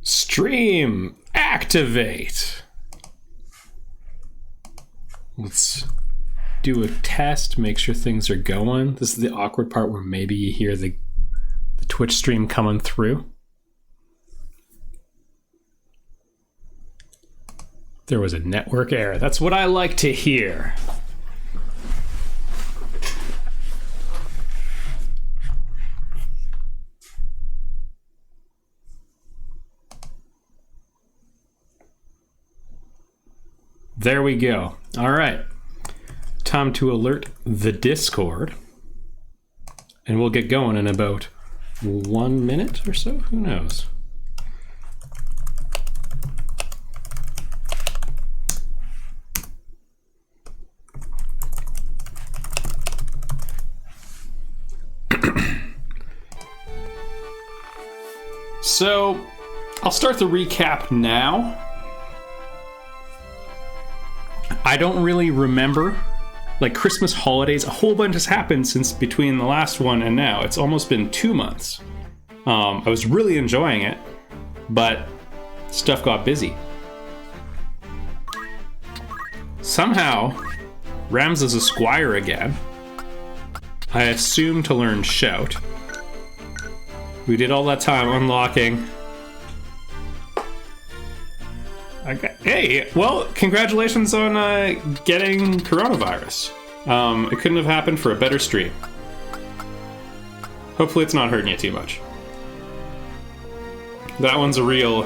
Stream activate. Let's do a test, make sure things are going. This is the awkward part where maybe you hear the Twitch stream coming through. There was a network error. That's what I like to hear. There we go. All right. Time to alert the Discord. And we'll get going in about 1 minute or so. Who knows? So, I'll start the recap now. I don't really remember, like Christmas holidays, a whole bunch has happened since between the last one and now. It's almost been 2 months. I was really enjoying it, but stuff got busy. Somehow, Ramza's a squire again. I assume to learn Shout. We did all that time unlocking. Okay. Hey, well, congratulations on getting coronavirus. It couldn't have happened for a better stream. Hopefully it's not hurting you too much. That one's a real...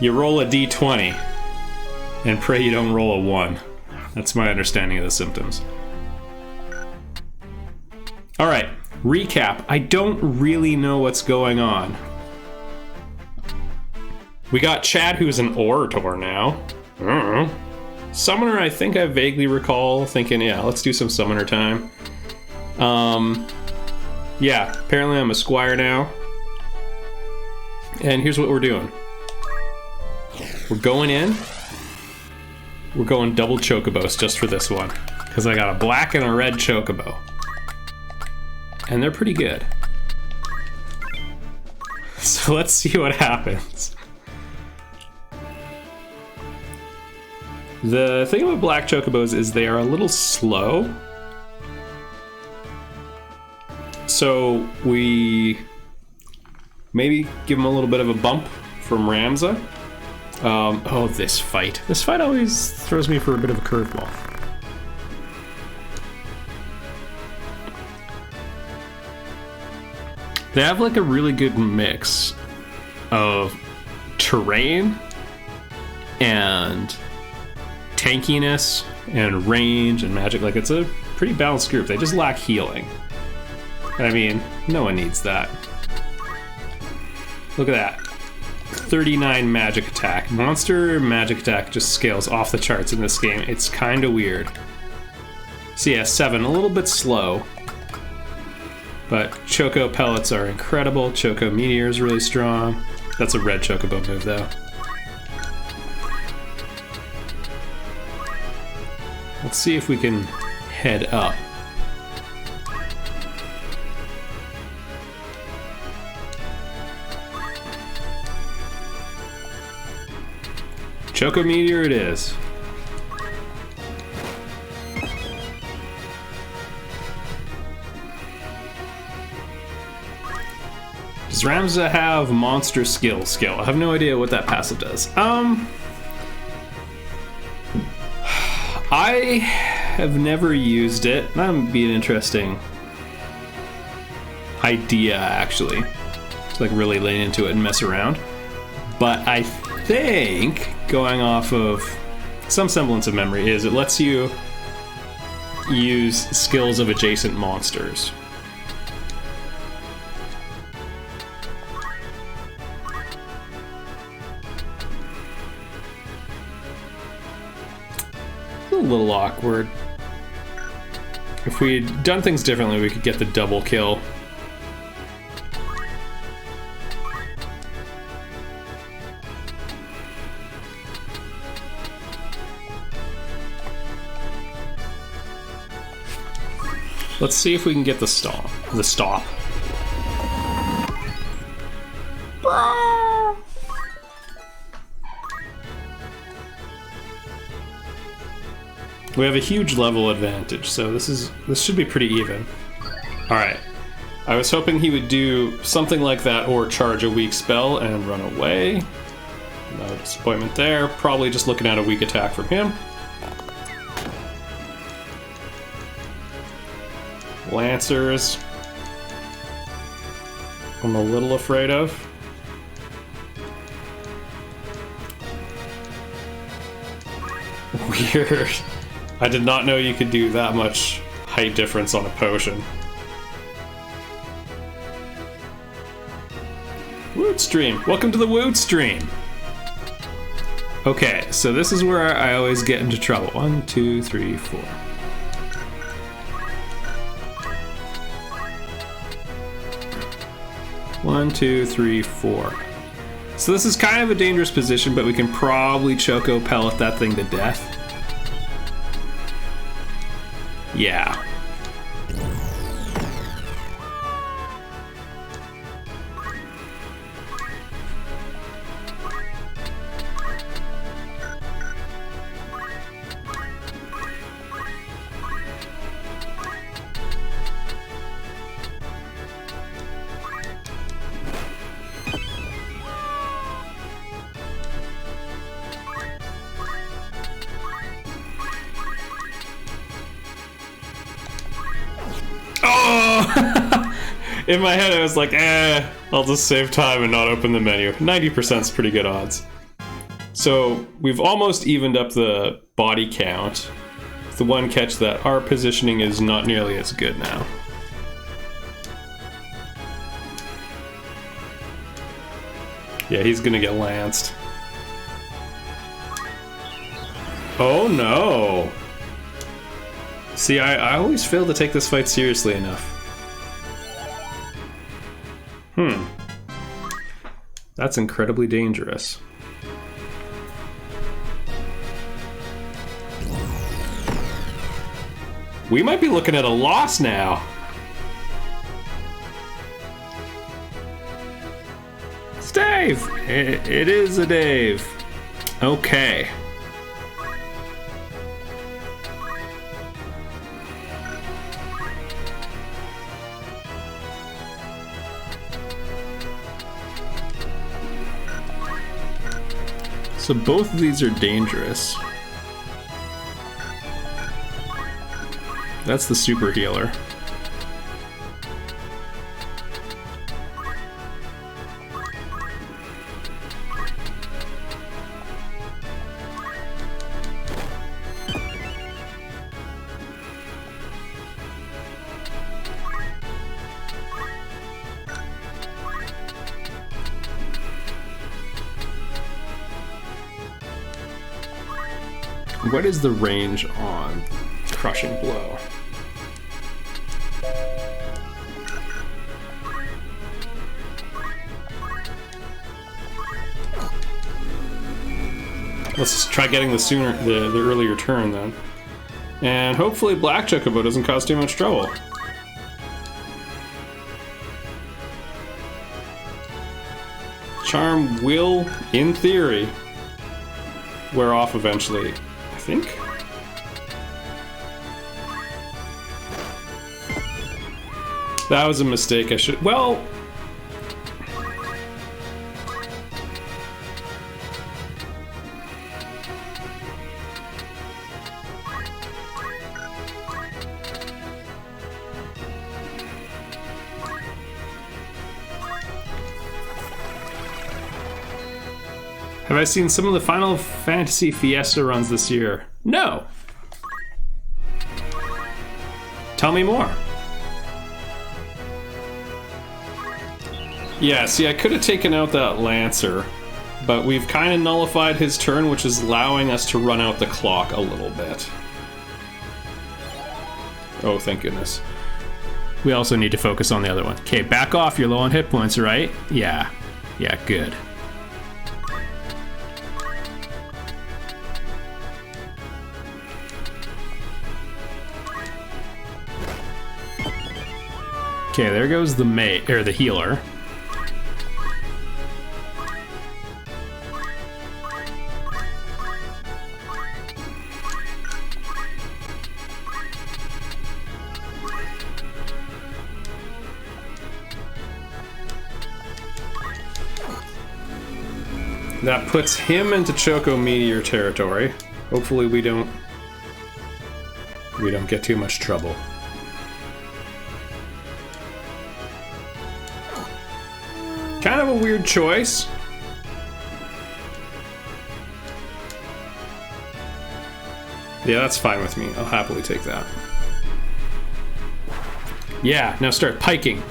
You roll a d20 and pray you don't roll a 1. That's my understanding of the symptoms. Alright, recap. I don't really know what's going on. We got Chad, who's an orator now. I don't know. Summoner, I think I vaguely recall thinking, yeah, let's do some summoner time. Yeah, apparently I'm a squire now. And here's what we're doing. We're going in. We're going double chocobos just for this one. Because I got a black and a red chocobo. And they're pretty good. So let's see what happens. The thing about black chocobos is they are a little slow. So we maybe give them a little bit of a bump from Ramza. Oh, this fight. This fight always throws me for a bit of a curveball. They have like a really good mix of terrain and tankiness and range and magic. Like, it's a pretty balanced group. They just lack healing. I mean, no one needs that. Look at that. 39 magic attack. Monster magic attack just scales off the charts in this game. It's kind of weird. So yeah, 7, a little bit slow. But Choco pellets are incredible. Choco meteor is really strong. That's a red chocobo move though. Let's see if we can head up. Choco meteor it is. Does Ramza have monster skill? I have no idea what that passive does. I have never used it. That would be an interesting idea, actually. To like really lean into it and mess around. But I think, going off of some semblance of memory, is it lets you use skills of adjacent monsters. A little awkward. If we'd done things differently, we could get the double kill. Let's see if we can get the stop. We have a huge level advantage, so this should be pretty even. Alright. I was hoping he would do something like that or charge a weak spell and run away. No disappointment there. Probably just looking at a weak attack from him. Lancers. I'm a little afraid of. Weird. I did not know you could do that much height difference on a potion. Woot stream. Welcome to the Woot stream. Okay, so this is where I always get into trouble. 1, 2, 3, 4. One, two, three, four. So this is kind of a dangerous position, but we can probably Choco pellet that thing to death. Yeah. In my head, I was like, I'll just save time and not open the menu. 90% is pretty good odds. So we've almost evened up the body count. The one catch that our positioning is not nearly as good now. Yeah, he's gonna get lanced. Oh no! See, I always fail to take this fight seriously enough. That's incredibly dangerous. We might be looking at a loss now. It's Dave! It is a Dave. Okay. So both of these are dangerous. That's the super healer. What is the range on Crushing Blow? Let's just try getting the earlier turn then. And hopefully Black Chocobo doesn't cause too much trouble. Charm will, in theory, wear off eventually, I think. That was a mistake. I should, well, have I seen some of the Final Fantasy Fiesta runs this year? No. Tell me more. Yeah, see, I could have taken out that Lancer, but we've kind of nullified his turn, which is allowing us to run out the clock a little bit. Oh, thank goodness. We also need to focus on the other one. Okay, back off, you're low on hit points, right? Yeah. Yeah, good. Okay, there goes the the healer. That puts him into Choco Meteor territory. Hopefully we don't get too much trouble. Kind of a weird choice. Yeah, that's fine with me. I'll happily take that. Yeah, now start piking.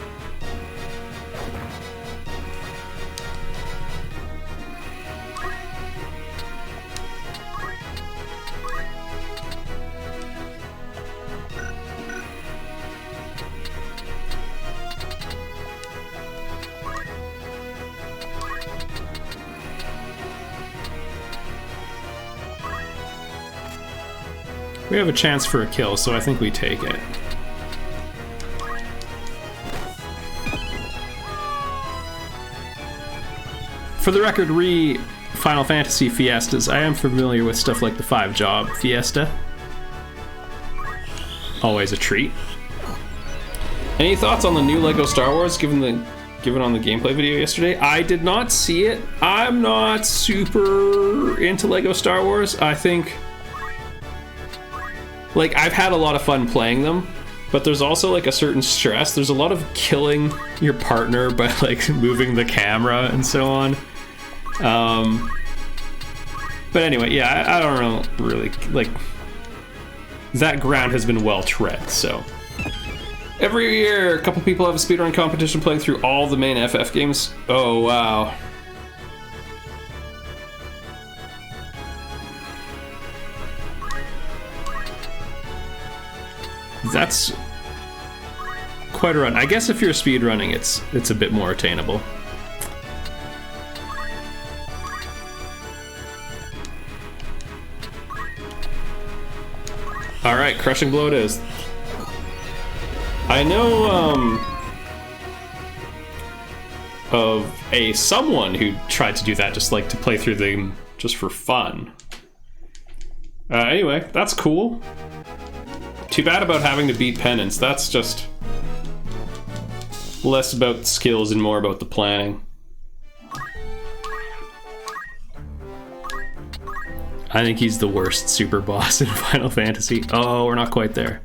We have a chance for a kill, so I think we take it. For the record, Final Fantasy Fiestas, I am familiar with stuff like the 5-job Fiesta. Always a treat. Any thoughts on the new LEGO Star Wars given on the gameplay video yesterday? I did not see it. I'm not super into LEGO Star Wars. I think... like, I've had a lot of fun playing them, but there's also, like, a certain stress. There's a lot of killing your partner by, like, moving the camera and so on. But anyway, yeah, I don't know, really, like, that ground has been well tread, so. Every year, a couple people have a speedrun competition playing through all the main FF games. Oh, wow. That's quite a run. I guess if you're speedrunning, it's a bit more attainable. All right, crushing blow it is. I know of someone who tried to do that, just like to play through them just for fun. Anyway, that's cool. Too bad about having to beat penance. That's just less about skills and more about the planning. I think he's the worst super boss in Final Fantasy. Oh, we're not quite there.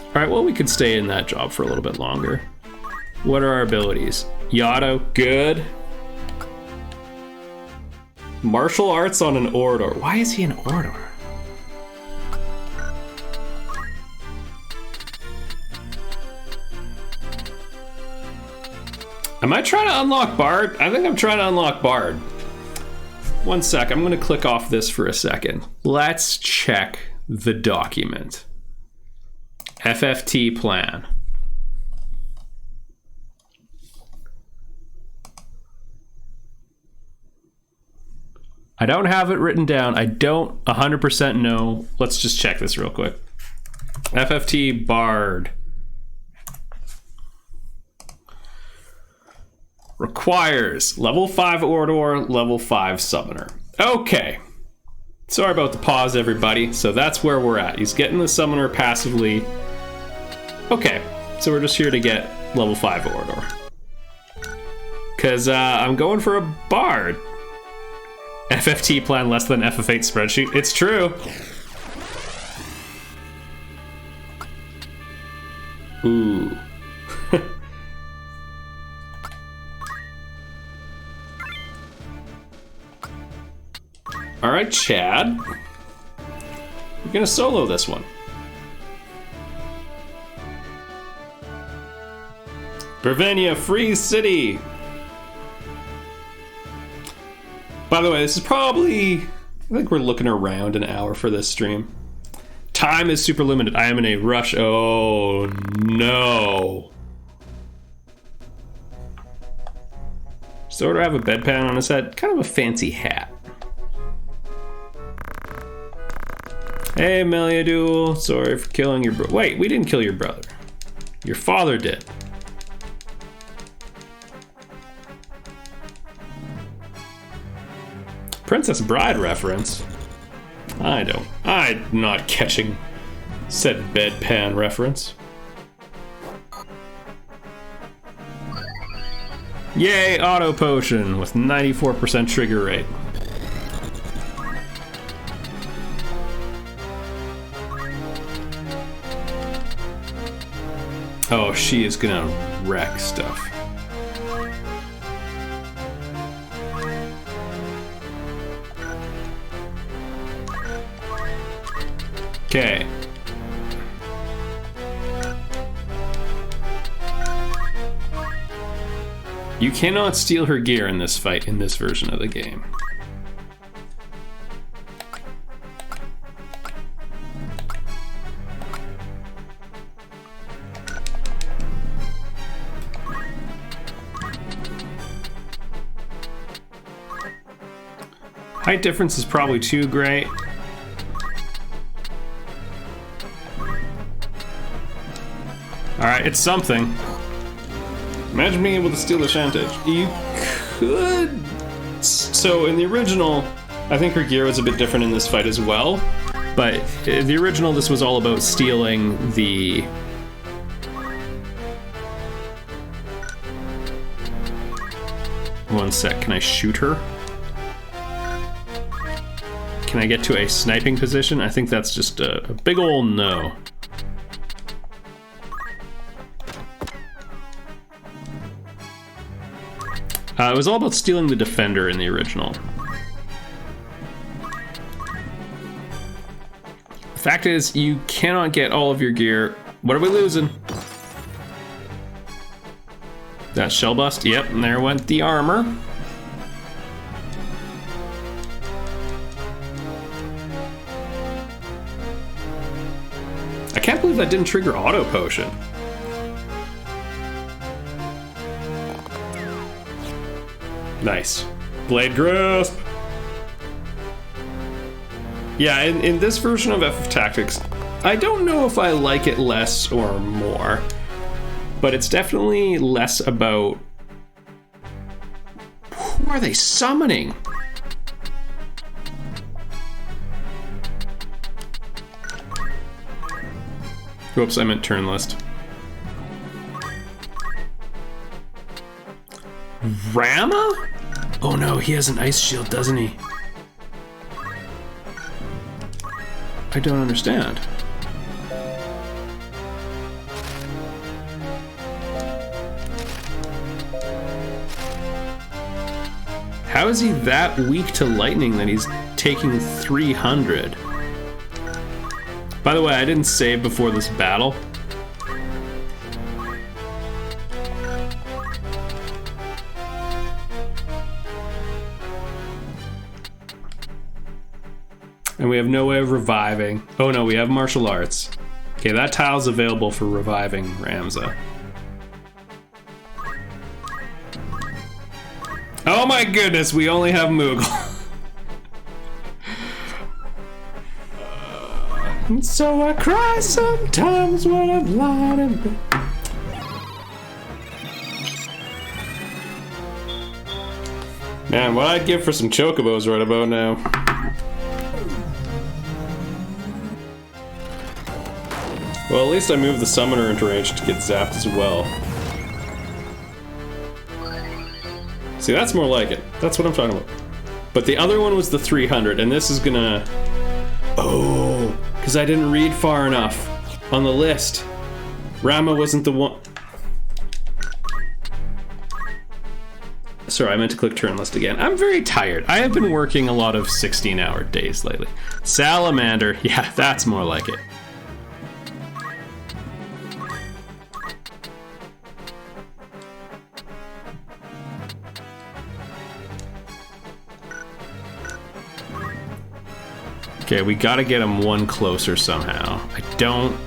Alright, well, we could stay in that job for a little bit longer. What are our abilities? Yado, good. Martial arts on an Orador. Why is he an Orador? Am I trying to unlock Bard? I think I'm trying to unlock Bard. One sec, I'm gonna click off this for a second. Let's check the document. FFT plan. I don't have it written down. I don't 100% know. Let's just check this real quick. FFT Bard. Requires level 5 Orador, level 5 Summoner. Okay. Sorry about the pause, everybody. So that's where we're at. He's getting the Summoner passively. Okay. So we're just here to get level 5 Orador. Because I'm going for a Bard. FFT plan less than FF8 spreadsheet. It's true. Ooh. All right, Chad. We're gonna solo this one. Bervenia, free city. By the way, this is probably, I think we're looking around an hour for this stream. Time is super limited. I am in a rush. Oh no. Sort of have a bedpan on his head. Kind of a fancy hat. Hey, Meliadul, sorry for killing your brother. Wait, we didn't kill your brother. Your father did. Princess Bride reference? I'm not catching said bedpan reference. Yay, auto potion with 94% trigger rate. Oh, she is gonna wreck stuff. Okay. You cannot steal her gear in this fight in this version of the game. Height difference is probably too great. Alright, it's something. Imagine being able to steal the Shantage. You could... So in the original, I think her gear was a bit different in this fight as well. But in the original, this was all about stealing the... One sec, can I shoot her? Can I get to a sniping position? I think that's just a big ol' no. It was all about stealing the defender in the original. The fact is, you cannot get all of your gear. What are we losing? That shell bust? Yep, and there went the armor. I can't believe that didn't trigger auto potion. Nice. Blade grasp! Yeah, in this version of FF Tactics, I don't know if I like it less or more, but it's definitely less about... Who are they summoning? Whoops, I meant turn list. Ramza? Oh no, he has an ice shield, doesn't he? I don't understand. How is he that weak to lightning that he's taking 300? By the way, I didn't save before this battle. And we have no way of reviving. Oh no, we have martial arts. Okay, that tile's available for reviving Ramza. Oh my goodness, we only have Moogle. And so I cry sometimes when I'm lying in bed. Man, what I'd give for some Chocobos right about now. Well, at least I moved the summoner into range to get zapped as well. See, that's more like it. That's what I'm talking about. But the other one was the 300, and this is gonna... Oh, because I didn't read far enough on the list. Ramza wasn't the one... Sorry, I meant to click turn list again. I'm very tired. I have been working a lot of 16-hour days lately. Salamander, yeah, that's more like it. Okay, we gotta get him one closer somehow. I don't...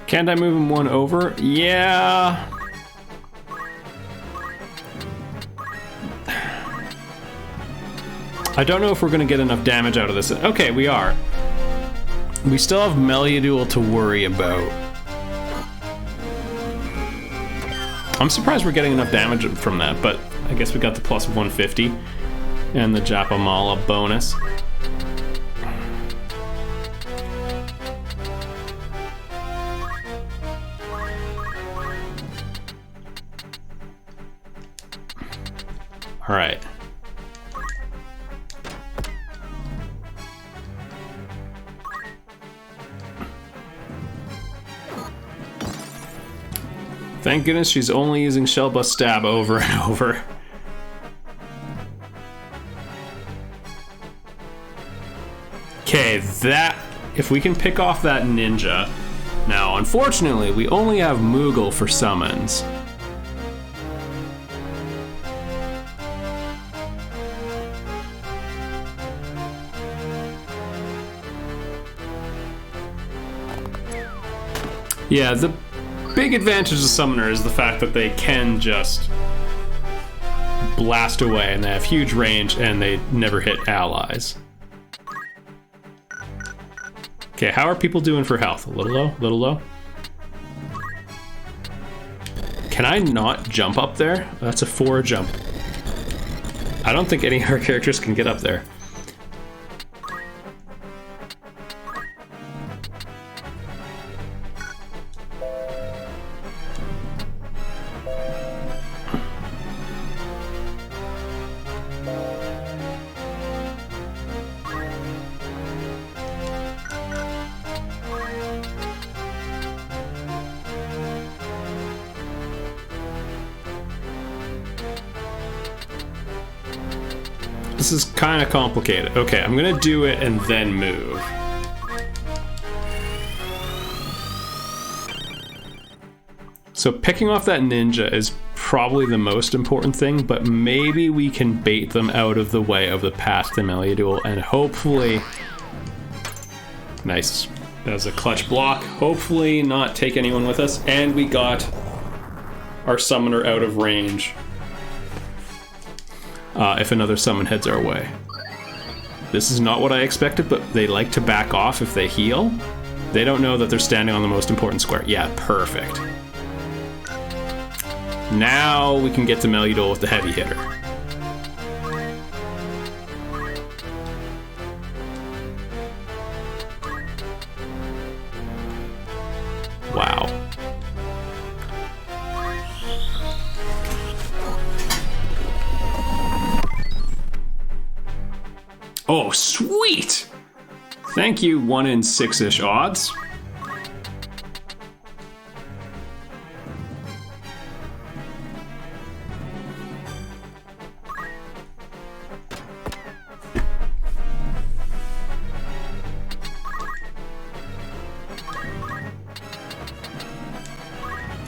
Can't I move him one over? Yeah. I don't know if we're gonna get enough damage out of this. Okay, we are. We still have Meliadoul to worry about. I'm surprised we're getting enough damage from that, but I guess we got the plus 150 and the Japamala bonus. All right. Thank goodness she's only using Shell Bust Stab over and over. Okay, that... if we can pick off that ninja... Now, unfortunately, we only have Moogle for summons. Yeah, the big advantage of Summoner is the fact that they can just blast away and they have huge range and they never hit allies. Okay, how are people doing for health? A little low? A little low? Can I not jump up there? That's a 4 jump. I don't think any of our characters can get up there. This is kind of complicated. Okay, I'm gonna do it and then move. So picking off that ninja is probably the most important thing, but maybe we can bait them out of the way of the path to Meliadoul and hopefully... Nice. That was a clutch block. Hopefully not take anyone with us. And we got our summoner out of range. If another summon heads our way. This is not what I expected, but they like to back off if they heal. They don't know that they're standing on the most important square. Yeah, perfect. Now we can get to Meliadoul with the heavy hitter. Wow. Oh, sweet! Thank you, 1 in 6-ish odds.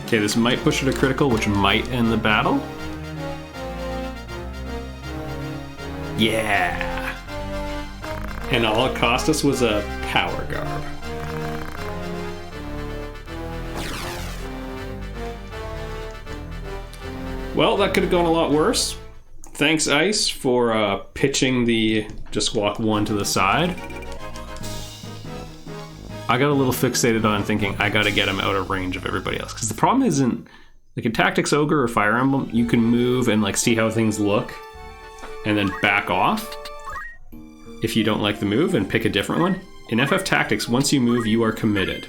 Okay, this might push it to critical, which might end the battle. Yeah! And all it cost us was a power garb. Well, that could have gone a lot worse. Thanks, Ice, for pitching the just walk 1 to the side. I got a little fixated on thinking I gotta get him out of range of everybody else. Because the problem isn't, like in Tactics Ogre or Fire Emblem, you can move and like see how things look and then back off if you don't like the move and pick a different one. In FF Tactics, once you move, you are committed.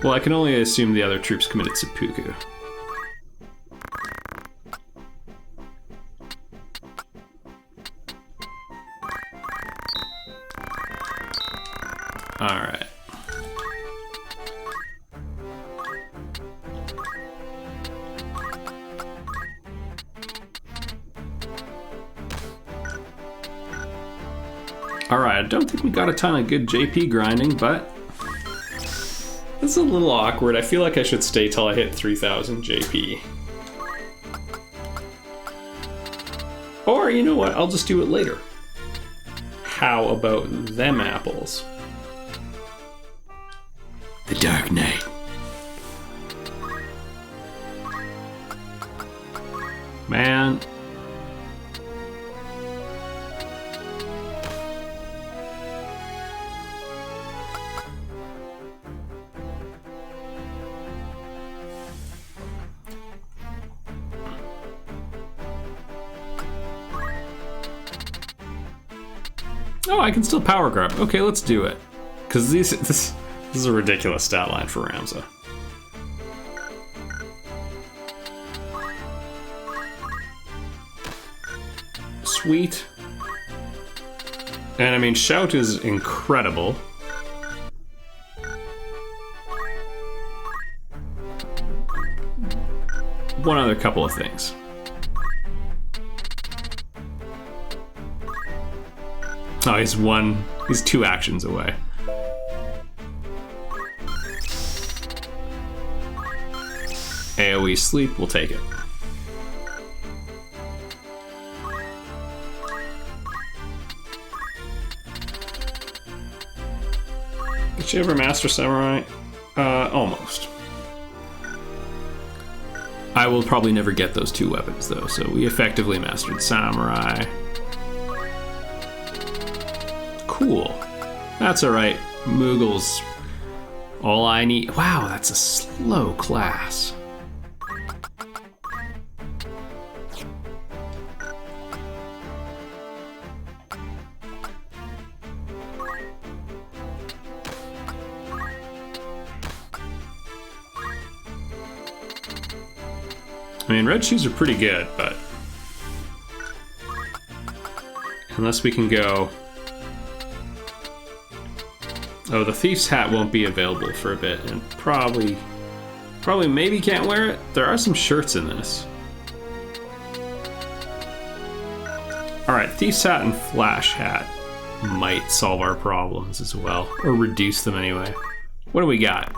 Well, I can only assume the other troops committed seppuku. Alright. Alright, I don't think we got a ton of good JP grinding, but this is a little awkward. I feel like I should stay till I hit 3,000 JP. Or, you know what, I'll just do it later. How about them apples? The Dark Knight. Man. Oh, I can still power grab. Okay, let's do it. Because this is a ridiculous stat line for Ramza. Sweet. And I mean, Shout is incredible. One other couple of things. Oh, he's 2 actions away. AoE sleep, we'll take it. Did you ever master Samurai? Almost. I will probably never get those 2 weapons though, so we effectively mastered Samurai. Cool. That's alright. Moogle's all I need. Wow, that's a slow class. I mean, red shoes are pretty good, but unless we can go... Oh, the Thief's Hat won't be available for a bit, and probably maybe can't wear it. There are some shirts in this. Alright, Thief's Hat and Flash Hat might solve our problems as well, or reduce them anyway. What do we got?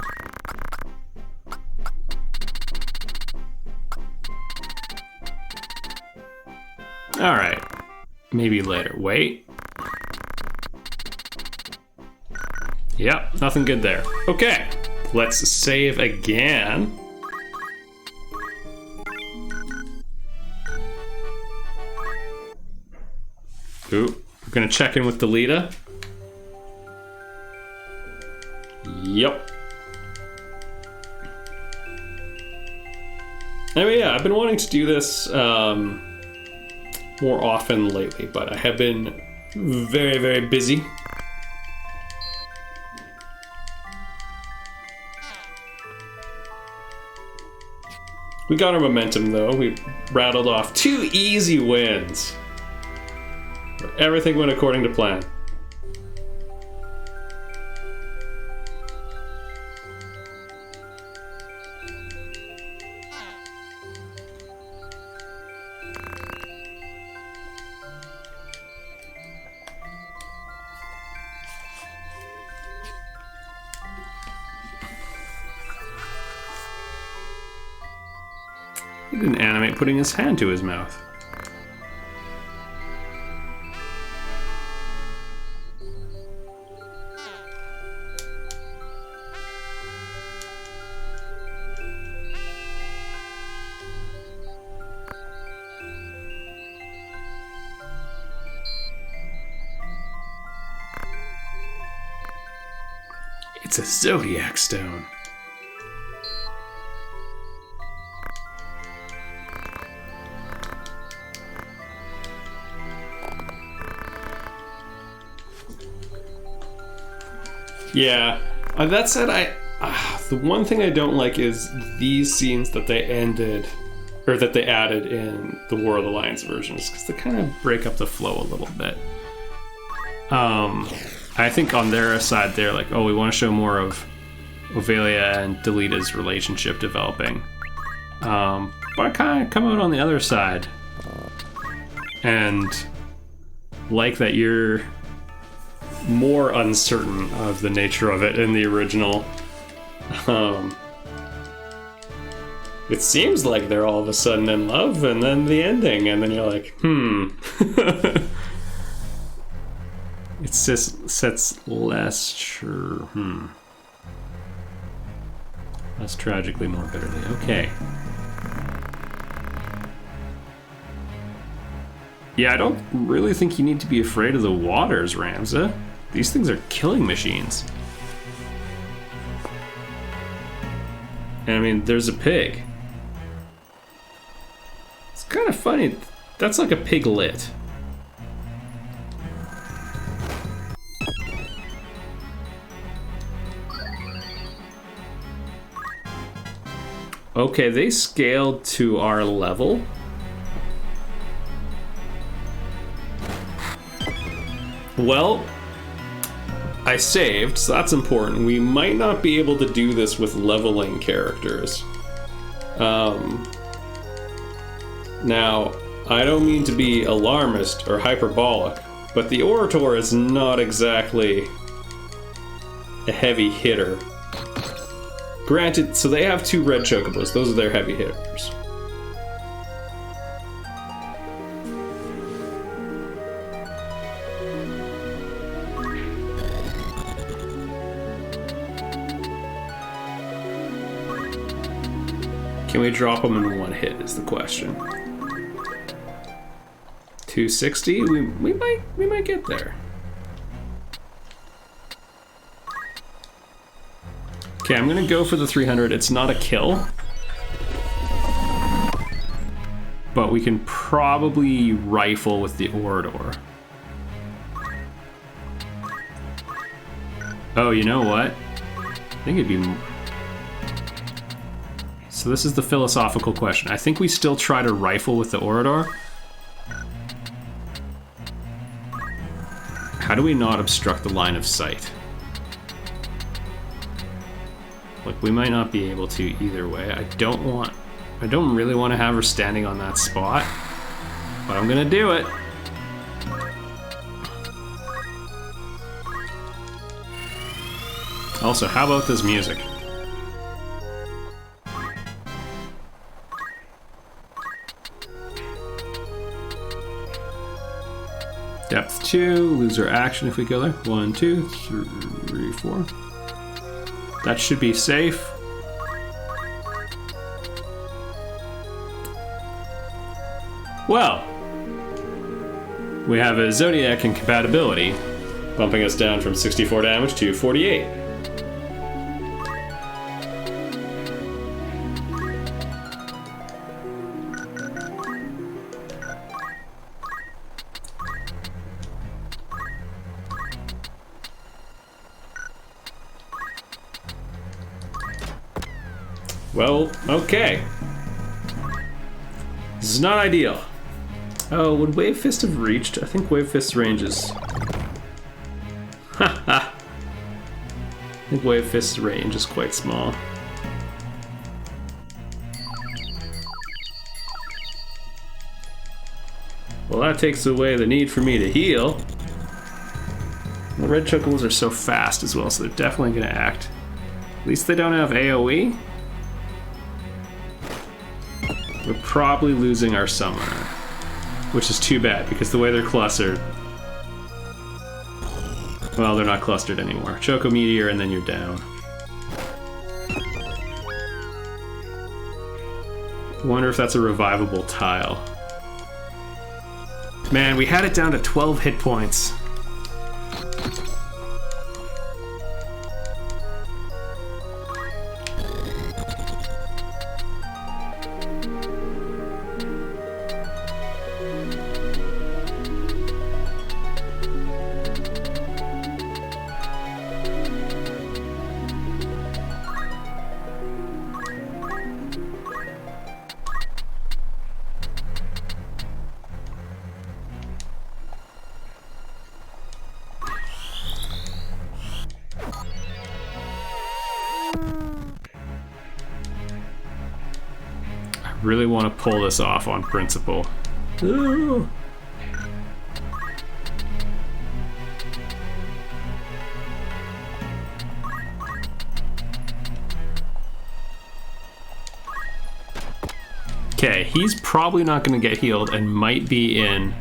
Alright, maybe later. Wait. Yep, nothing good there. Okay, let's save again. Ooh, we're gonna check in with Delita. Yep. Anyway, yeah, I've been wanting to do this more often lately, but I have been very, very busy. We got our momentum though. We rattled off 2 easy wins. Everything went according to plan. He didn't animate putting his hand to his mouth. It's a Zodiac Stone. Yeah, that said, the one thing I don't like is these scenes that they ended, or that they added in the War of the Lions versions, because they kind of break up the flow a little bit. I think on their side, they're like, oh, we want to show more of Ovelia and Delita's relationship developing. But I kind of come out on the other side and like that you're more uncertain of the nature of it in the original. It seems like they're all of a sudden in love, and then the ending, and then you're like, It's just sets less sure. Less tragically, more bitterly. Okay. Yeah, I don't really think you need to be afraid of the waters, Ramza. These things are killing machines. And I mean, there's a pig. It's kind of funny. That's like a piglet. Okay, they scaled to our level. Well, I saved, so that's important. We might not be able to do this with leveling characters. Now, I don't mean to be alarmist or hyperbolic, but the Orator is not exactly a heavy hitter. Granted, so they have 2 red Chocobos. Those are their heavy hitters. Can we drop them in 1 hit is the question. 260? We might get there. Okay, I'm gonna go for the 300. It's not a kill, but we can probably rifle with the Orator. Oh, you know what? I think it'd be... So this is the philosophical question. I think we still try to rifle with the Orator. How do we not obstruct the line of sight? Like, we might not be able to either way. I don't really want to have her standing on that spot, but I'm gonna do it. Also, how about this music? Depth 2, lose our action if we go there. 1, 2, 3, 4. That should be safe. Well, we have a Zodiac incompatibility, bumping us down from 64 damage to 48. Well, okay. This is not ideal. Oh, would Wave Fist have reached? I think Wave Fist's range is... I think Wave Fist's range is quite small. Well, that takes away the need for me to heal. The red Chocobos are so fast as well, so they're definitely going to act. At least they don't have AoE. We're probably losing our summoner, which is too bad because the way they're clustered... Well, they're not clustered anymore. Choco Meteor and then you're down. Wonder if that's a revivable tile. Man, we had it down to 12 hit points. Really want to pull this off on principle. Ooh. Okay, he's probably not going to get healed and might be in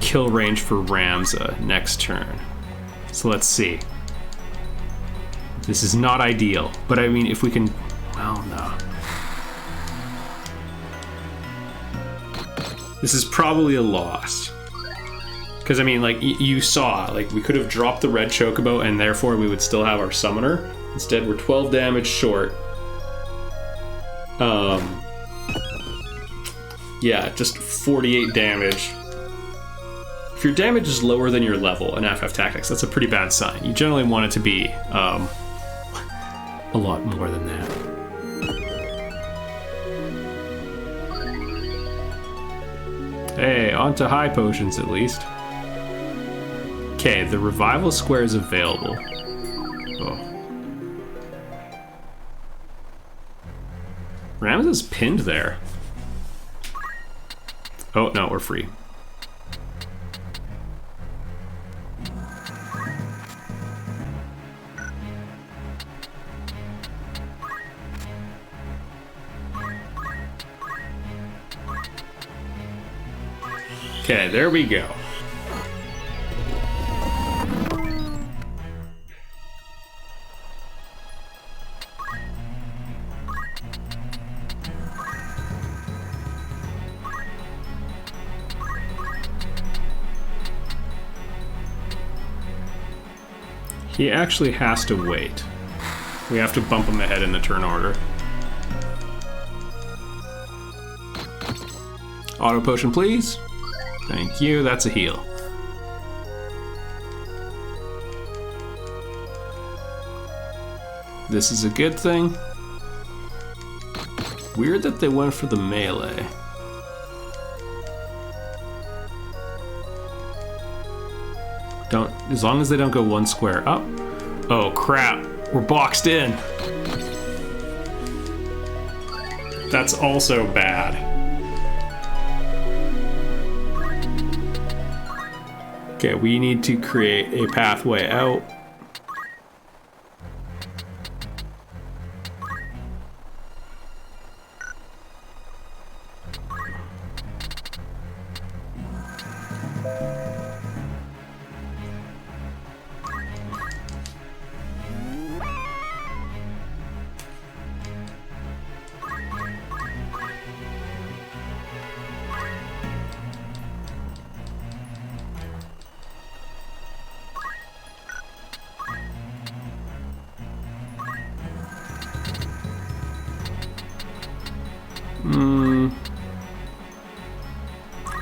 kill range for Ramza next turn. So let's see. This is not ideal, but I mean, if we can... Well, no. This is probably a loss. Because, I mean, like, you saw, like, we could have dropped the red Chocobo, and therefore we would still have our summoner. Instead, we're 12 damage short. Yeah, just 48 damage. If your damage is lower than your level in FF Tactics, that's a pretty bad sign. You generally want it to be a lot more than that. Hey, on to high potions at least. Okay, the revival square is available. Oh. Ramza's pinned there. Oh, no, we're free. Okay, there we go. He actually has to wait. We have to bump him ahead in the turn order. Auto potion, please. Thank you, that's a heal. This is a good thing. Weird that they went for the melee. As long as they don't go one square up. Oh crap, we're boxed in. That's also bad. Okay, we need to create a pathway out.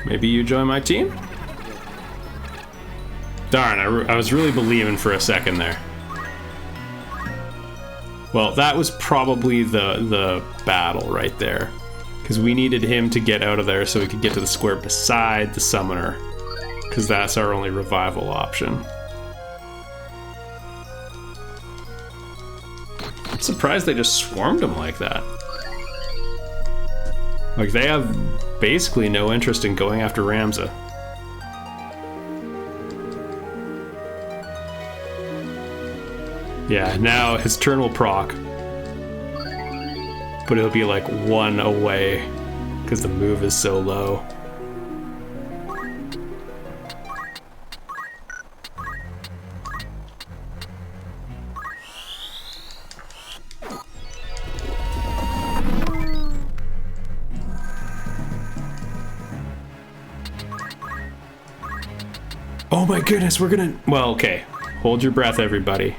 Maybe you join my team? Darn, I was really believing for a second there. Well, that was probably the battle right there. Because we needed him to get out of there so we could get to the square beside the summoner. Because that's our only revival option. I'm surprised they just swarmed him like that. Like, they have basically no interest in going after Ramza. Yeah, now his turn will proc. But it'll be like one away, because the move is so low. Oh my goodness, we're gonna... Well, okay. Hold your breath, everybody.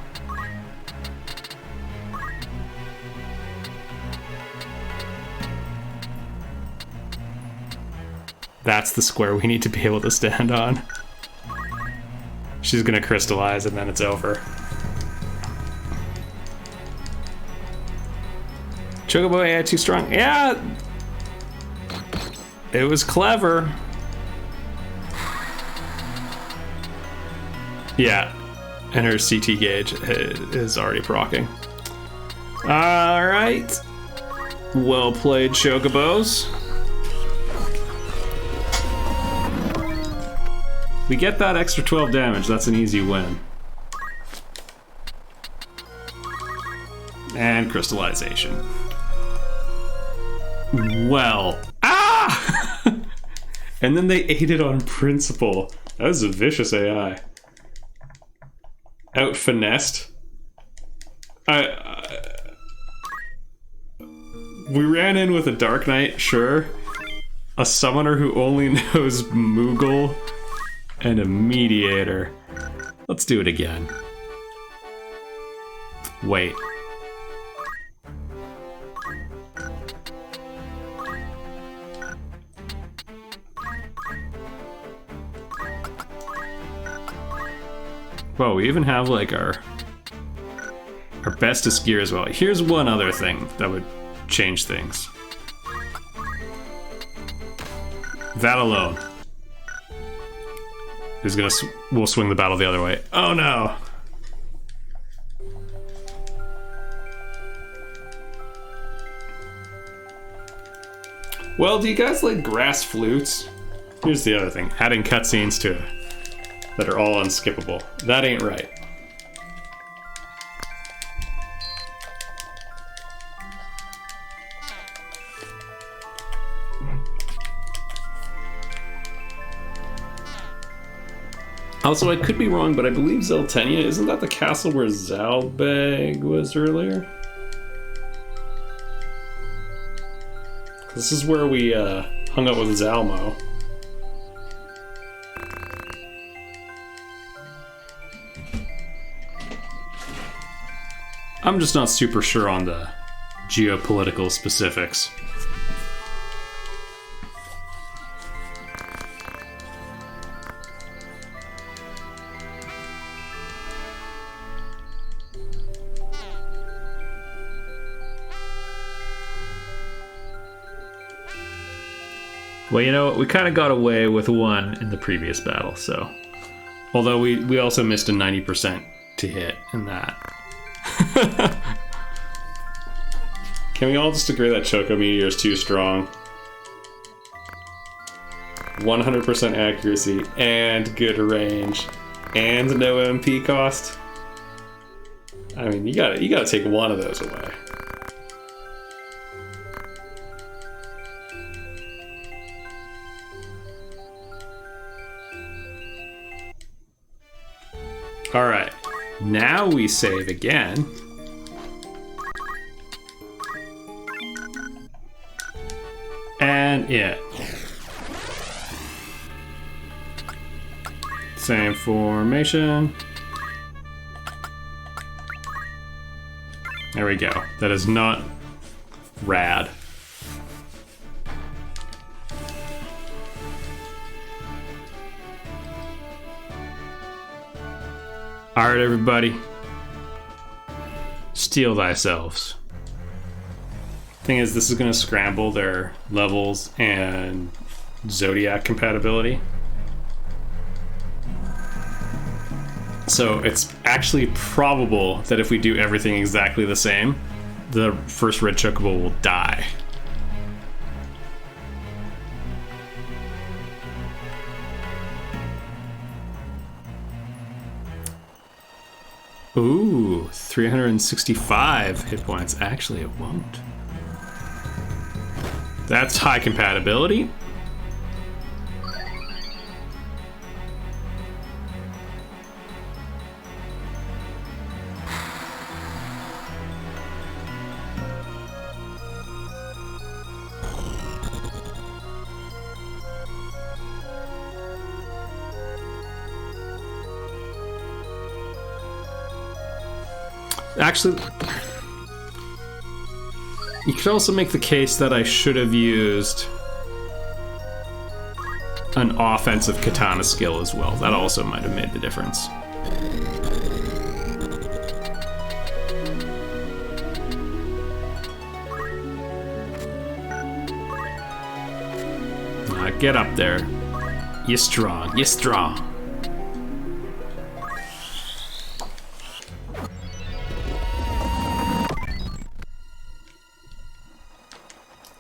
That's the square we need to be able to stand on. She's gonna crystallize and then it's over. Chocobo AI too strong. Yeah! It was clever. Yeah, and her CT gauge is already proccing. Alright. Well played, Chocobos. We get that extra 12 damage, that's an easy win. And crystallization. Well, and then they ate it on principle. That was a vicious AI. Out finessed. We ran in with a Dark Knight, sure. A summoner who only knows Moogle, and a mediator. Let's do it again. Wait. Whoa, we even have like our bestest gear as well. Here's one other thing that would change things. That alone is gonna will swing the battle the other way. Oh no! Well, do you guys like grass flutes? Here's the other thing: adding cutscenes to it that are all unskippable. That ain't right. Also, I could be wrong, but I believe Zeltenia, isn't that the castle where Zalbag was earlier? This is where we hung out with Zalmo. I'm just not super sure on the geopolitical specifics. Well, you know, we kind of got away with one in the previous battle, so. Although we also missed a 90% to hit in that. Can we all just agree that Choco Meteor is too strong? 100% accuracy and good range and no MP cost. I mean, you gotta take one of those away. All right, now we save again. And yeah. Same formation. There we go. That is not rad. All right, everybody. Steel thyselves. Thing is, this is going to scramble their levels and Zodiac compatibility. So it's actually probable that if we do everything exactly the same, the first red Chocobo will die. Ooh, 365 hit points. Actually, it won't. That's high compatibility. Actually, you could also make the case that I should have used an offensive katana skill as well. That also might have made the difference. Get up there. You're strong. You're strong.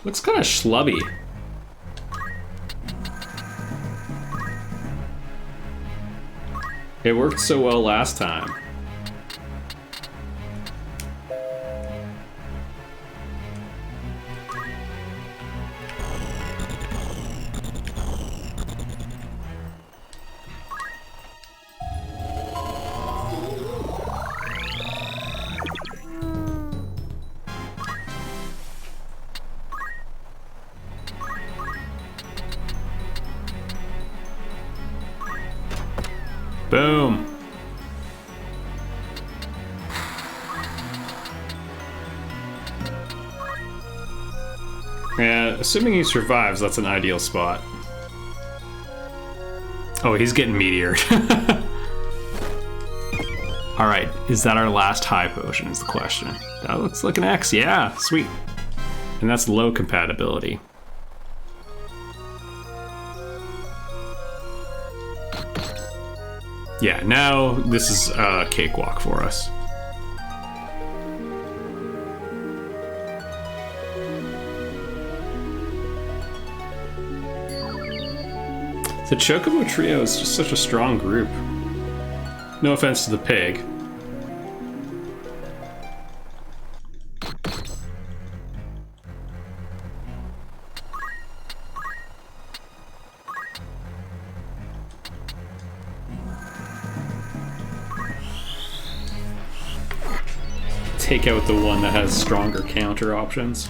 Looks kind of schlubby. It worked so well last time. Boom. Yeah, assuming he survives, that's an ideal spot. Oh, he's getting meteored. Alright, is that our last high potion is the question. That looks like an X, yeah, sweet. And that's low compatibility. Yeah, now this is a cakewalk for us. The Chocobo trio is just such a strong group. No offense to the pig. Take out the one that has stronger counter options.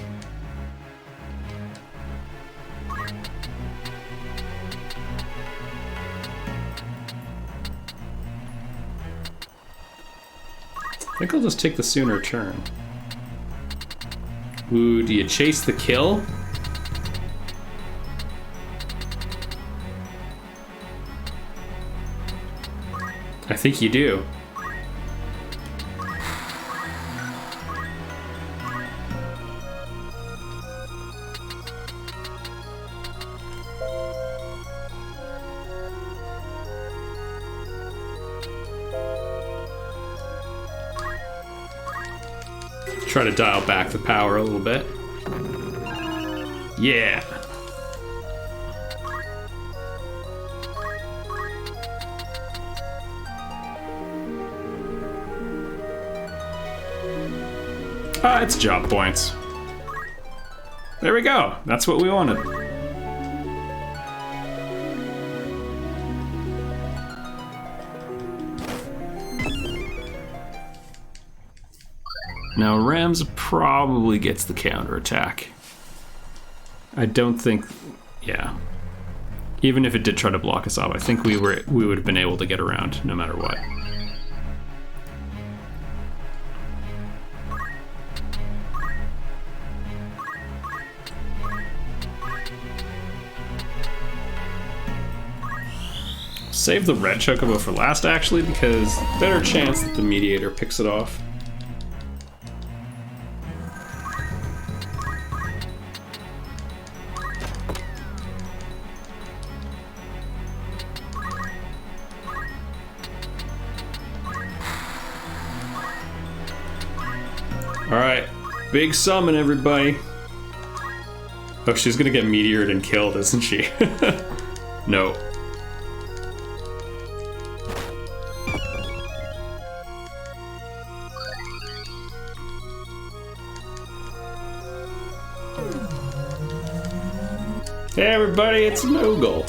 I think I'll just take the sooner turn. Ooh, do you chase the kill? I think you do. Try to dial back the power a little bit. Yeah. Ah, it's job points. There we go. That's what we wanted. Now Ramza probably gets the counterattack. I don't think, yeah. Even if it did try to block us off, I think we would have been able to get around no matter what. Save the red Chocobo for last actually, because better chance that the mediator picks it off. Alright, big summon everybody. Oh, she's gonna get meteored and killed, isn't she? No. Hey everybody, it's Mogul.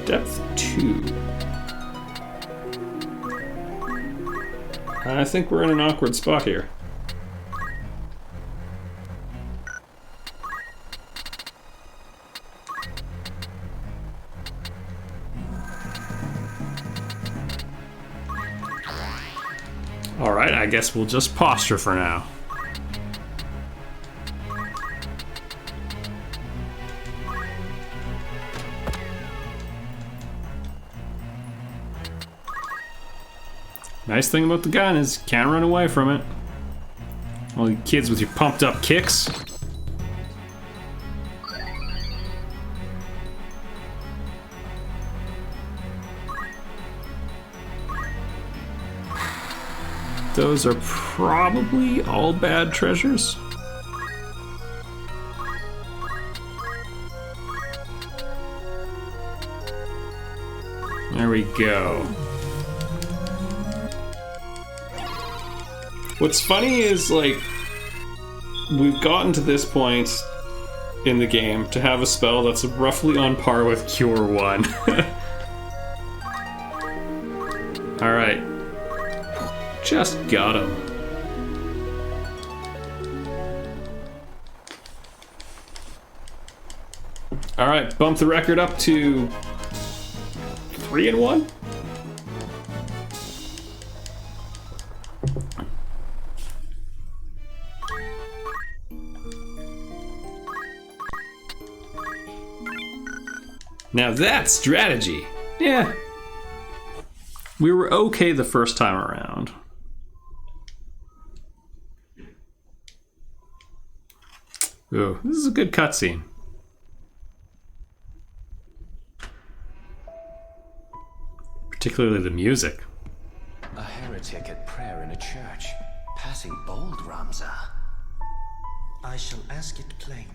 Depth 2. I think we're in an awkward spot here. Alright, I guess we'll just posture for now. Nice thing about the gun is you can't run away from it. All you kids with your pumped up kicks. Those are probably all bad treasures. There we go. What's funny is, like, we've gotten to this point in the game to have a spell that's roughly on par with Cure 1. Alright. Just got him. All right, bump the record up to 3-1. Now that's strategy. Yeah. We were okay the first time around. Ooh, this is a good cutscene. Particularly the music. A heretic at prayer in a church. Passing bold, Ramza. I shall ask it plain.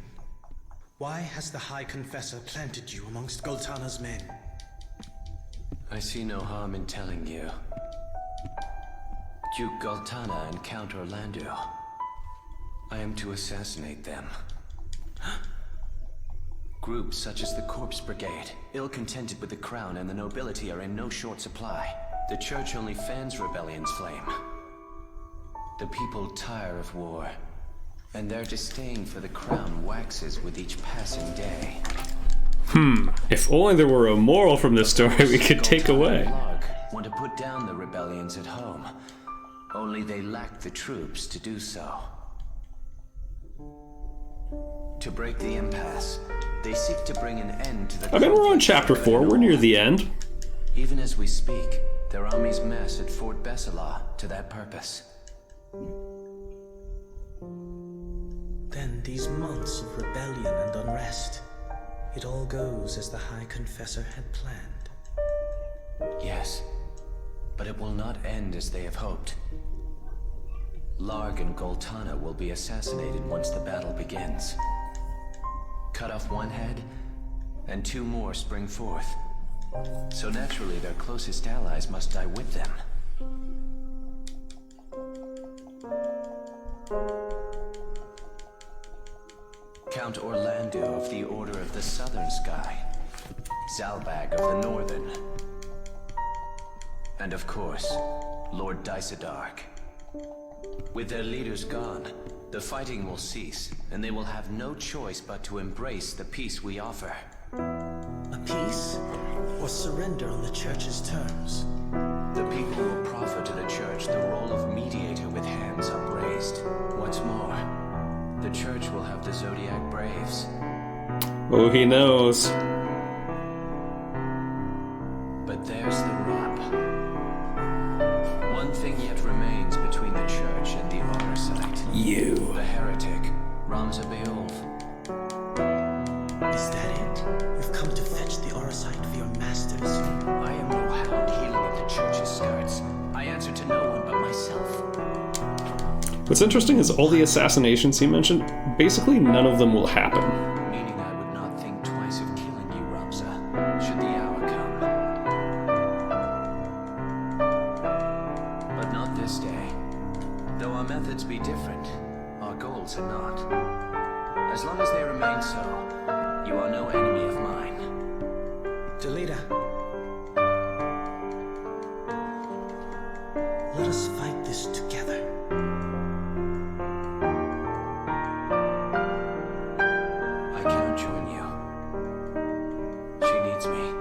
Why has the High Confessor planted you amongst Goltana's men? I see no harm in telling you. Duke Goltana and Count Orlando. I am to assassinate them. Groups such as the Corpse Brigade, ill-contented with the crown and the nobility, are in no short supply. The church only fans rebellion's flame. The people tire of war, and their disdain for the crown waxes with each passing day. If only there were a moral from this story we could take away. Want to put down the rebellions at home. Only they lack the troops to do so. To break the impasse, they seek to bring an end to the... I mean, we're on chapter 4. We're near the end. Even as we speak, their armies mass at Fort Besala to that purpose. Then these months of rebellion and unrest, it all goes as the High Confessor had planned. Yes, but it will not end as they have hoped. Larg and Goltana will be assassinated once the battle begins. Cut off one head, and 2 more spring forth. So naturally their closest allies must die with them. Count Orlando of the Order of the Southern Sky, Zalbag of the Northern, and of course, Lord Dysadark. With their leaders gone, the fighting will cease, and they will have no choice but to embrace the peace we offer. A peace? Or surrender on the Church's terms? The people will proffer to the Church the role of mediator with hands upraised. What's more, the Church will have the Zodiac Braves. Oh, he knows. But there's the rub. One thing yet remains between the Church and the Aurosite. You. The heretic, Ramza Beov. Is that it? You've come to fetch the Aurosite for your masters? I am no hound healing at the Church's skirts. I answer to no one but myself. What's interesting is all the assassinations he mentioned, basically none of them will happen. Meaning I would not think twice of killing you, Ramza, should the hour come. But not this day. Though our methods be different, our goals are not. As long as they remain so, you are no enemy of mine. Delita. Let us fight this together. I cannot join you. She needs me.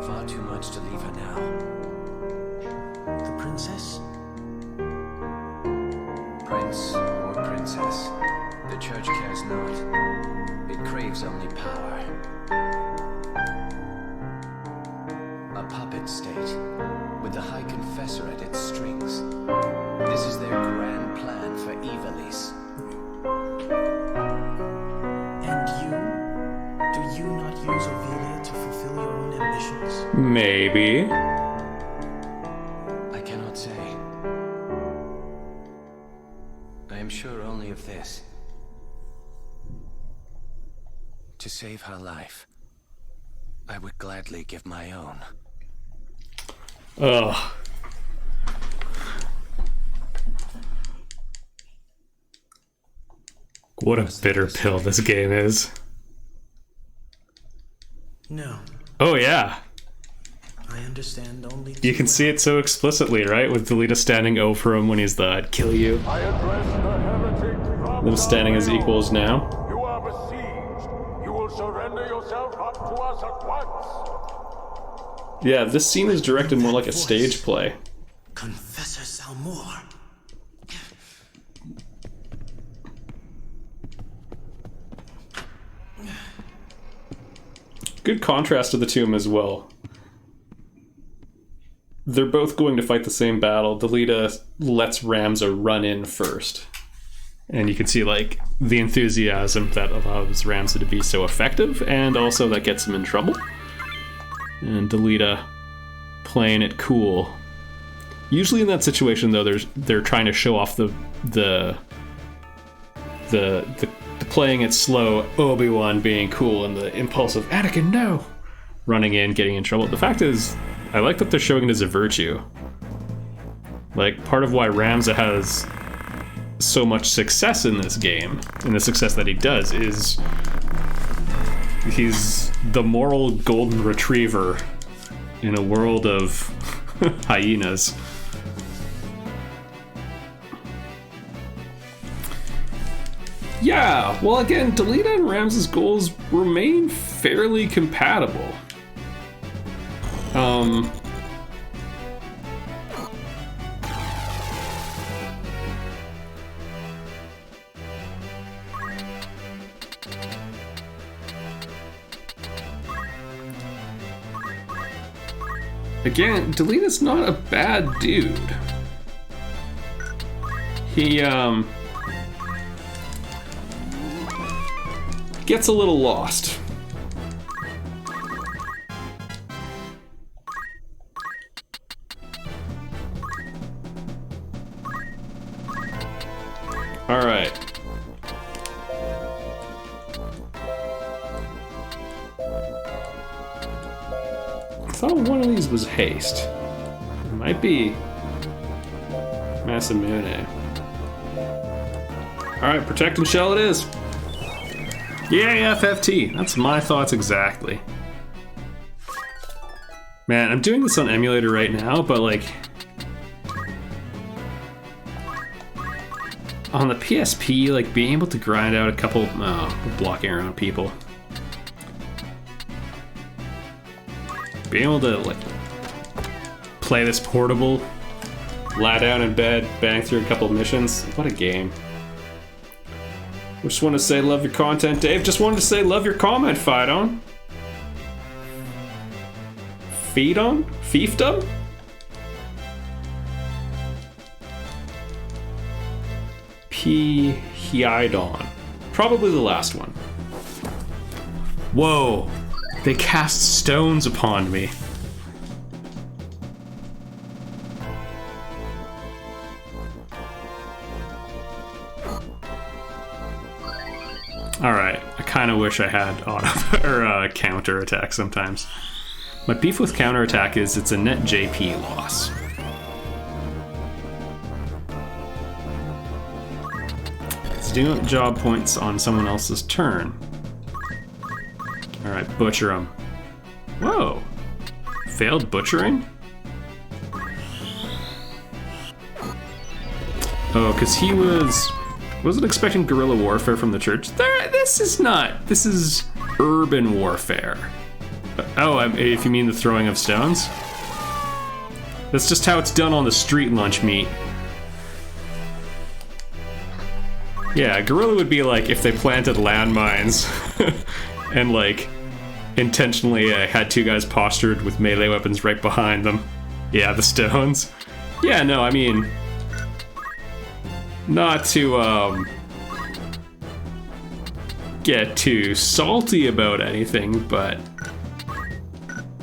Far too much to leave her now. The princess? Prince or princess, the Church cares not. It craves only power. A puppet state, with the High Confessor at its strings. This is their grand plan for Ivalice. And you? Do you not use Ovelia to fulfill your own ambitions? Maybe. I cannot say. I am sure only of this. To save her life, I would gladly give my own. Ugh. What a bitter pill this game is. No, Oh yeah. I am understand only You can see it so explicitly, right? With Delita standing over him when he's the "I'd kill you." I address the heretic Ramza. Them standing as equals now. You are besieged. You will surrender yourself up to us at once. Yeah, this scene is directed more like a stage play. Confessor Salmor. Good contrast to the two of them as well. They're both going to fight the same battle. Delita lets Ramza run in first. And you can see, like, the enthusiasm that allows Ramza to be so effective, and also that gets him in trouble. And Delita playing it cool. Usually in that situation, though, they're trying to show off the playing it slow Obi-Wan being cool and the impulsive Anakin, no! Running in, getting in trouble. The fact is, I like that they're showing it as a virtue. Like, part of why Ramza has so much success in this game, and the success that he does, is he's the moral golden retriever in a world of hyenas. Yeah, well, again, Delita and Ramza's goals remain fairly compatible. Again, Delita's not a bad dude. He, gets a little lost. All right. I thought one of these was haste. It might be Masamune. All right, protect and shell it is. Yeah, FFT. That's my thoughts exactly. Man, I'm doing this on emulator right now, but like on the PSP, like being able to grind out a couple blocking around people. Being able to like play this portable, lie down in bed, bang through a couple missions. What a game. Just want to say love your content, Dave. Just wanted to say love your comment, Fiedon. Fiedon? Fiefdom? Hiedon. Probably the last one. Whoa. They cast stones upon me. Alright, I kind of wish I had auto or counter attack sometimes. My beef with counter attack is it's a net JP loss. It's doing job points on someone else's turn. Alright, butcher him. Whoa! Failed butchering? Oh, because he wasn't expecting guerrilla warfare from the church. This is urban warfare. Oh, if you mean the throwing of stones? That's just how it's done on the street lunch meat. Yeah, guerrilla would be like if they planted landmines and like intentionally had two guys postured with melee weapons right behind them. Yeah, the stones. Yeah, no, I mean, not to get too salty about anything, but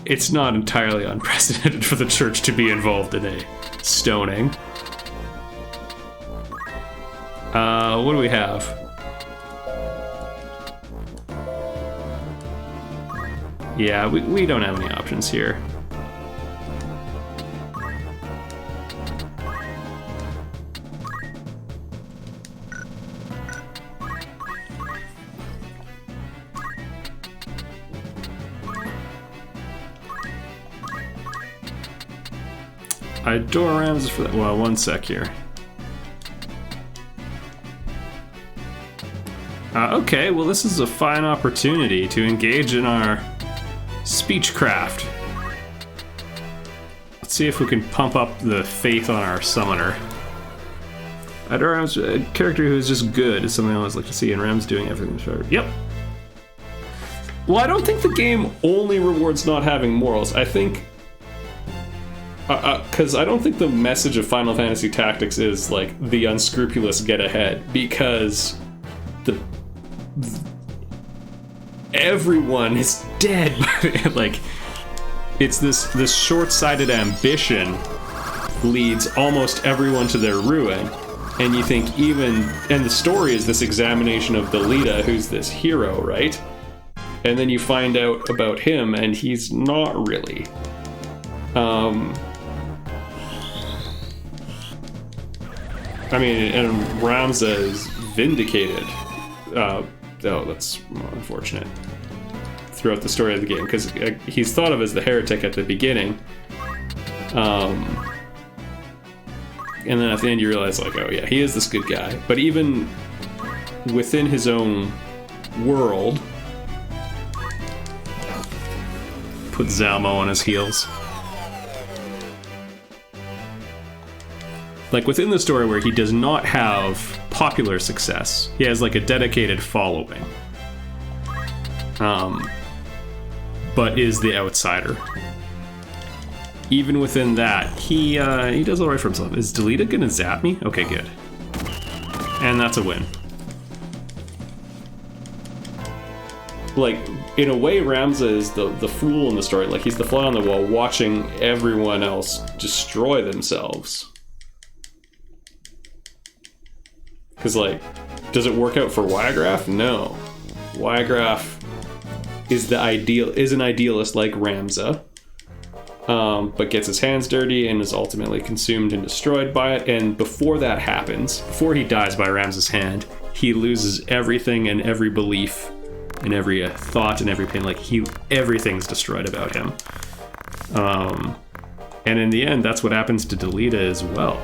it's not entirely unprecedented for the church to be involved in a stoning. What do we have? Yeah, we don't have any options here. I adore Ramza for that. Well, one sec here. Okay, well this is a fine opportunity to engage in our speechcraft. Let's see if we can pump up the faith on our summoner. I adore Ramza, a character who is just good is something I always like to see, and Ram's doing everything that's right. Yep. Well, I don't think the game only rewards not having morals. I think... because I don't think the message of Final Fantasy Tactics is, like, the unscrupulous get ahead, because everyone is dead. Like, it's this short-sighted ambition leads almost everyone to their ruin. And you think and the story is this examination of Delita, who's this hero, right? And then you find out about him, and he's not really. I mean, and Ramza is vindicated. Oh, that's unfortunate. Throughout the story of the game, because he's thought of as the heretic at the beginning. And then at the end you realize, like, oh yeah, he is this good guy. But even within his own world, put Zalmo on his heels. Like, within the story where he does not have popular success, he has, like, a dedicated following. But is the outsider. Even within that, he does alright for himself. Is Delita gonna zap me? Okay, good. And that's a win. Like, in a way, Ramza is the fool in the story. Like, he's the fly on the wall watching everyone else destroy themselves. Because, like, does it work out for Wygraf? No. Wygraf is an idealist like Ramza. But gets his hands dirty and is ultimately consumed and destroyed by it. And before that happens, before he dies by Ramza's hand, he loses everything and every belief and every thought and every pain. Like, everything's destroyed about him. And in the end, that's what happens to Delita as well.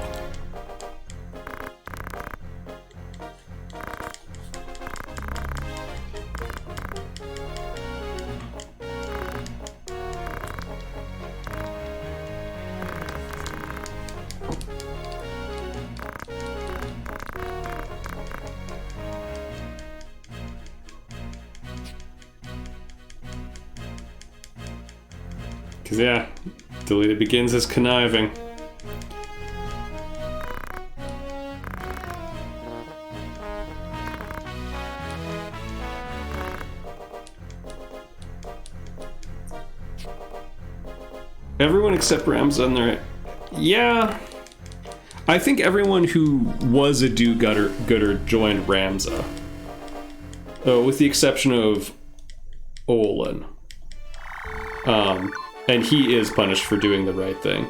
Because, yeah, Delita begins as conniving. Everyone except Ramza and their... Yeah. I think everyone who was a do-gooder joined Ramza. With the exception of Olin. And he is punished for doing the right thing.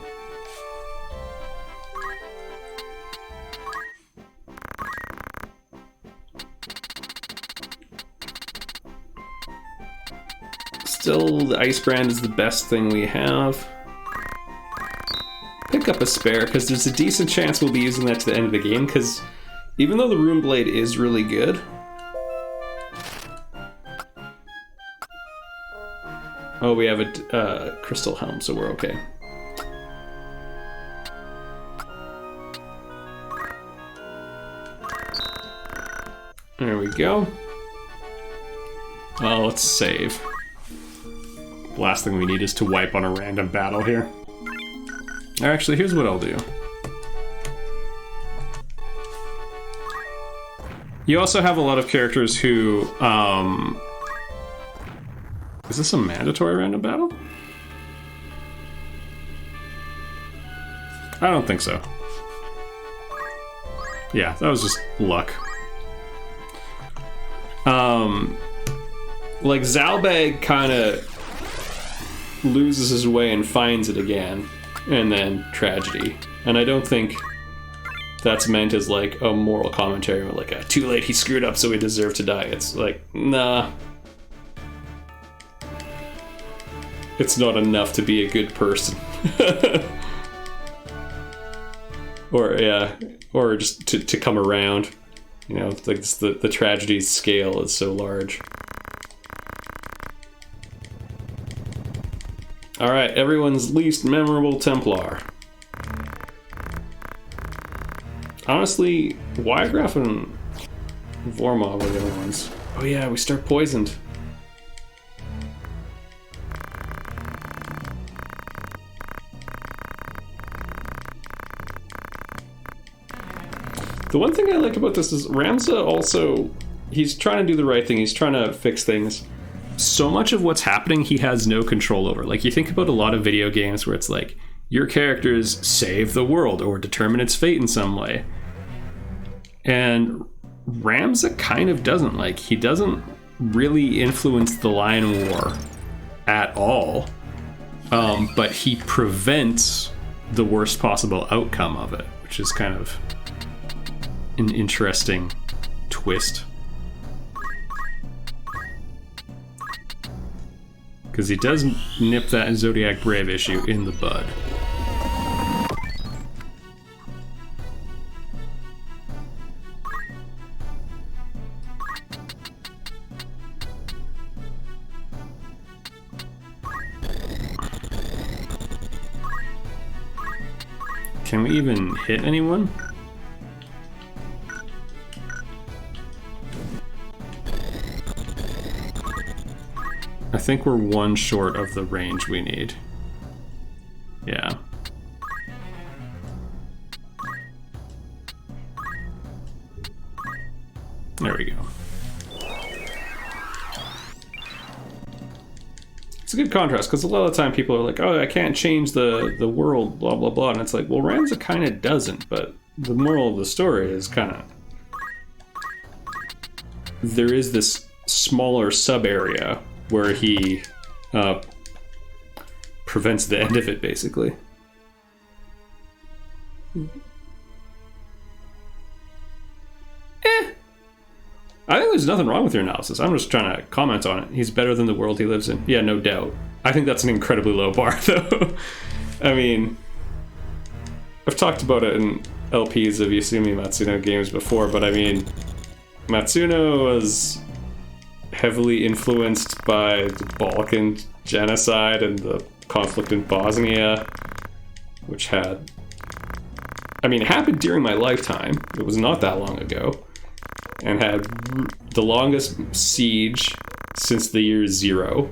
Still, the ice brand is the best thing we have. Pick up a spare, because there's a decent chance we'll be using that to the end of the game, because even though the Rune Blade is really good, oh, we have a crystal helm, so we're okay. There we go. Well, let's save. The last thing we need is to wipe on a random battle here. Actually, here's what I'll do. You also have a lot of characters who, is this a mandatory random battle? I don't think so. Yeah, that was just luck. Like, Zalbag kind of loses his way and finds it again, and then tragedy. And I don't think that's meant as, like, a moral commentary, or like a too late, he screwed up so he deserved to die. It's like, nah. It's not enough to be a good person. or yeah, or just to come around. You know, like the tragedy's scale is so large. All right, everyone's least memorable Templar. Honestly, Wygraf and Vormov are the other ones. Oh yeah, we start poisoned. The one thing I like about this is Ramza also, he's trying to do the right thing. He's trying to fix things. So much of what's happening he has no control over. Like, you think about a lot of video games where it's like, your characters save the world or determine its fate in some way. And Ramza kind of doesn't. Like, he doesn't really influence the Lion War at all. But he prevents the worst possible outcome of it, which is kind of an interesting twist. Because he does nip that Zodiac Brave issue in the bud. Can we even hit anyone? I think we're one short of the range we need. Yeah. There we go. It's a good contrast, because a lot of the time people are like, oh, I can't change the world, blah, blah, blah. And it's like, well, Ramza kind of doesn't, but the moral of the story is kind of... There is this smaller sub-area where he prevents the end of it, basically. I think there's nothing wrong with your analysis. I'm just trying to comment on it. He's better than the world he lives in. Yeah, no doubt. I think that's an incredibly low bar, though. I mean, I've talked about it in LPs of Yasumi Matsuno games before, but I mean, Matsuno was heavily influenced by the Balkan genocide and the conflict in Bosnia, which had... I mean, it happened during my lifetime. It was not that long ago. And had the longest siege since the year 0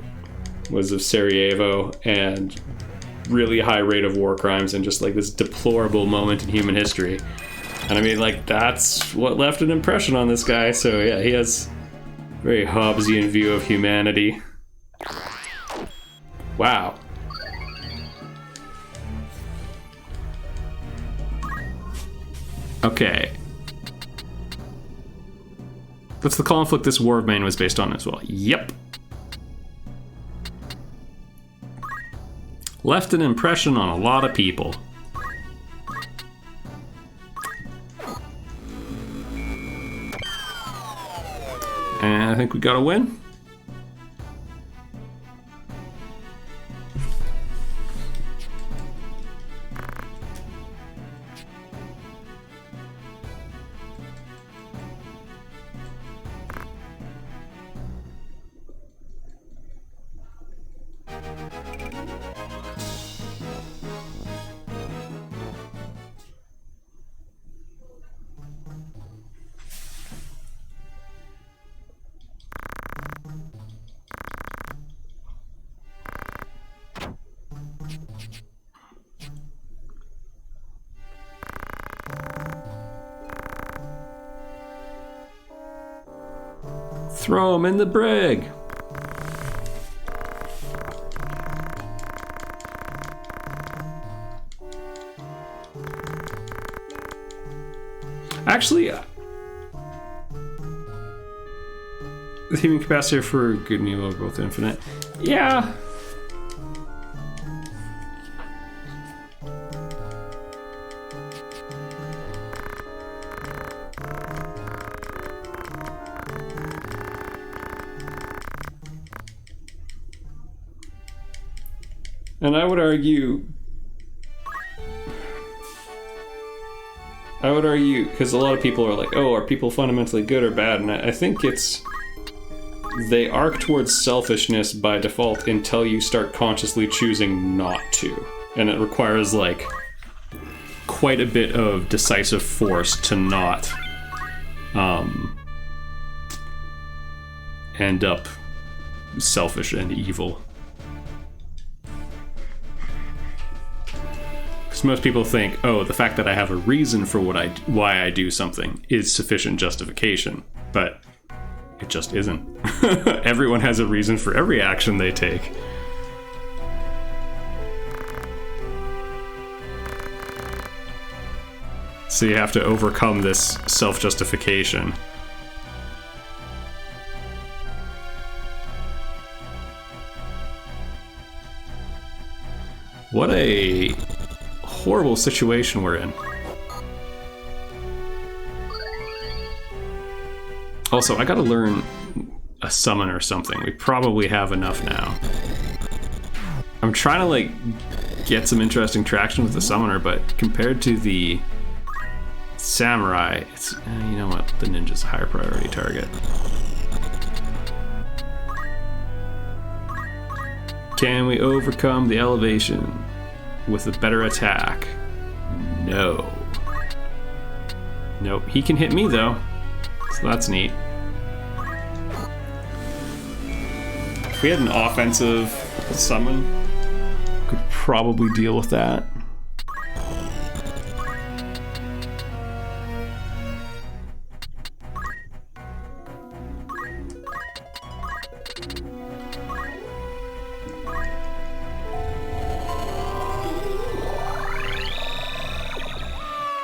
was of Sarajevo, and really high rate of war crimes, and just like this deplorable moment in human history. And I mean, like, that's what left an impression on this guy. So yeah, he has a very Hobbesian view of humanity. Wow. Okay. That's the conflict this War of Maine was based on as well. Yep. Left an impression on a lot of people. And I think we got a win. Throw him in the brig. Actually, the human capacity for good and evil are both infinite. Yeah. And I would argue I would argue, because a lot of people are like, oh, are people fundamentally good or bad? And I think it's, they arc towards selfishness by default until you start consciously choosing not to. And it requires, like, quite a bit of decisive force to not end up selfish and evil. Because most people think, oh, the fact that I have a reason for why I do something is sufficient justification, but it just isn't. Everyone has a reason for every action they take. So you have to overcome this self-justification. What a horrible situation we're in. Also, I gotta learn a summon or something. We probably have enough now. I'm trying to, like, get some interesting traction with the summoner, but compared to the samurai, it's, you know what, the ninja's a higher priority target. Can we overcome the elevation with a better attack? No. Nope, he can hit me though, so that's neat. If we had an offensive summon, could probably deal with that.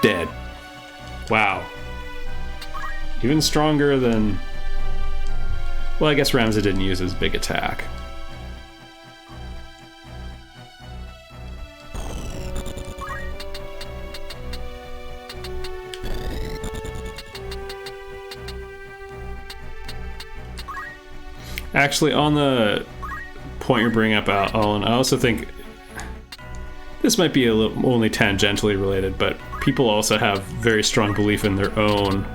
Dead. Wow. Even stronger than... Well, I guess Ramza didn't use his big attack. Actually, on the point you're bringing up, Alan, I also think this might be a little only tangentially related, but people also have very strong belief in their own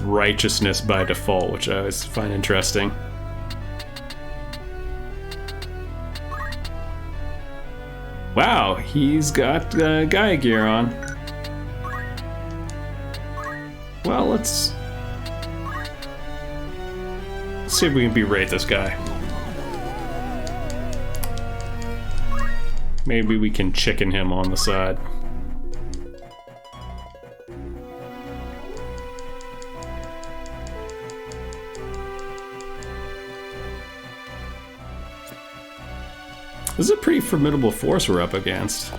righteousness by default, which I always find interesting. Wow, he's got Gaia gear on. Well, let's see if we can berate this guy. Maybe we can chicken him on the side. This is a pretty formidable force we're up against.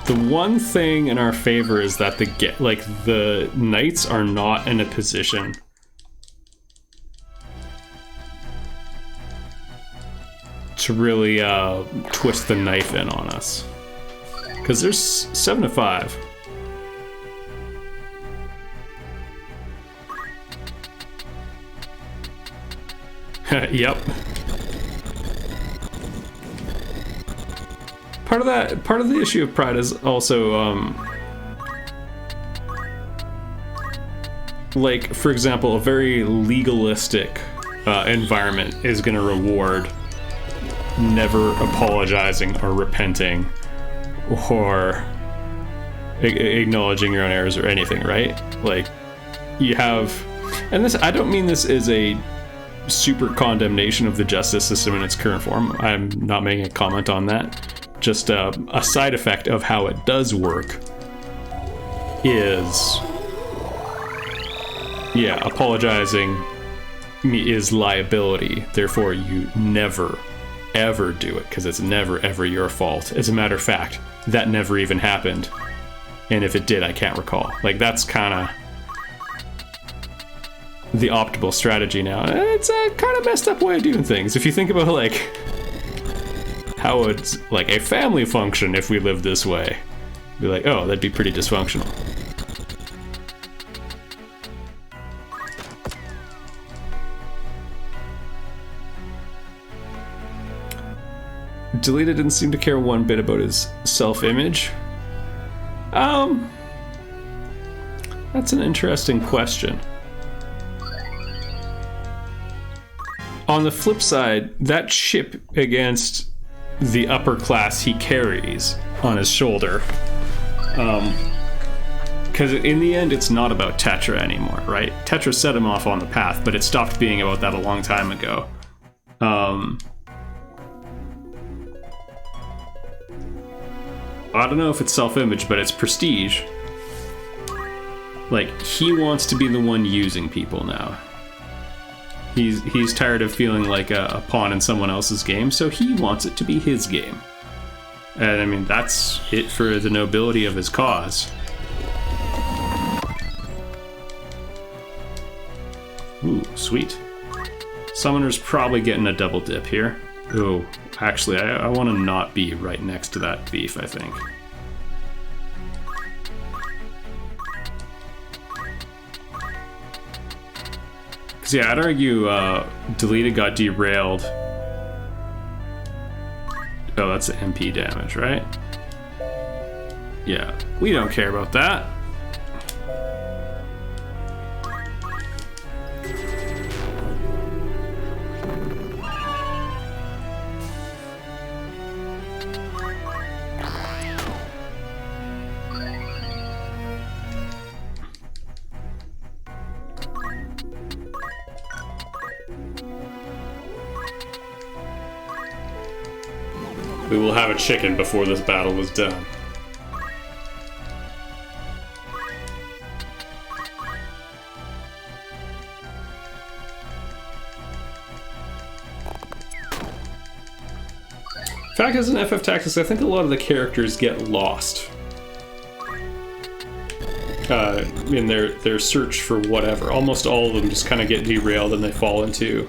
The one thing in our favor is that the knights are not in a position to really twist the knife in on us, because there's 7 to 5. Yep. Part of the issue of pride is also like, for example, a very legalistic environment is going to reward never apologizing or repenting or acknowledging your own errors or anything, right? Like, you have, and this, I don't mean this is a super condemnation of the justice system in its current form. I'm not making a comment on that. Just a side effect of how it does work is, yeah, apologizing is liability. Therefore, you never, ever do it, because it's never, ever your fault. As a matter of fact, that never even happened. And if it did, I can't recall. Like, that's kind of the optimal strategy now. It's a kind of messed up way of doing things. If you think about, like, how would, like, a family function if we lived this way? Be like, oh, that'd be pretty dysfunctional. Delita didn't seem to care one bit about his self-image. That's an interesting question. On the flip side, that chip against the upper class he carries on his shoulder, because in the end it's not about Tetra anymore, right? Tetra set him off on the path, but it stopped being about that a long time ago. I don't know if it's self-image, but it's prestige. Like, he wants to be the one using people now. He's tired of feeling like a pawn in someone else's game, so he wants it to be his game. And I mean, that's it for the nobility of his cause. Ooh, sweet. Summoner's probably getting a double dip here. Ooh, actually, I want to not be right next to that thief, I think. Because, yeah, I'd argue Deleted got derailed. Oh, that's the MP damage, right? Yeah, we don't care about that. We will have a chicken before this battle is done. In fact, as an FF Tactics, I think a lot of the characters get lost in their search for whatever. Almost all of them just kind of get derailed and they fall into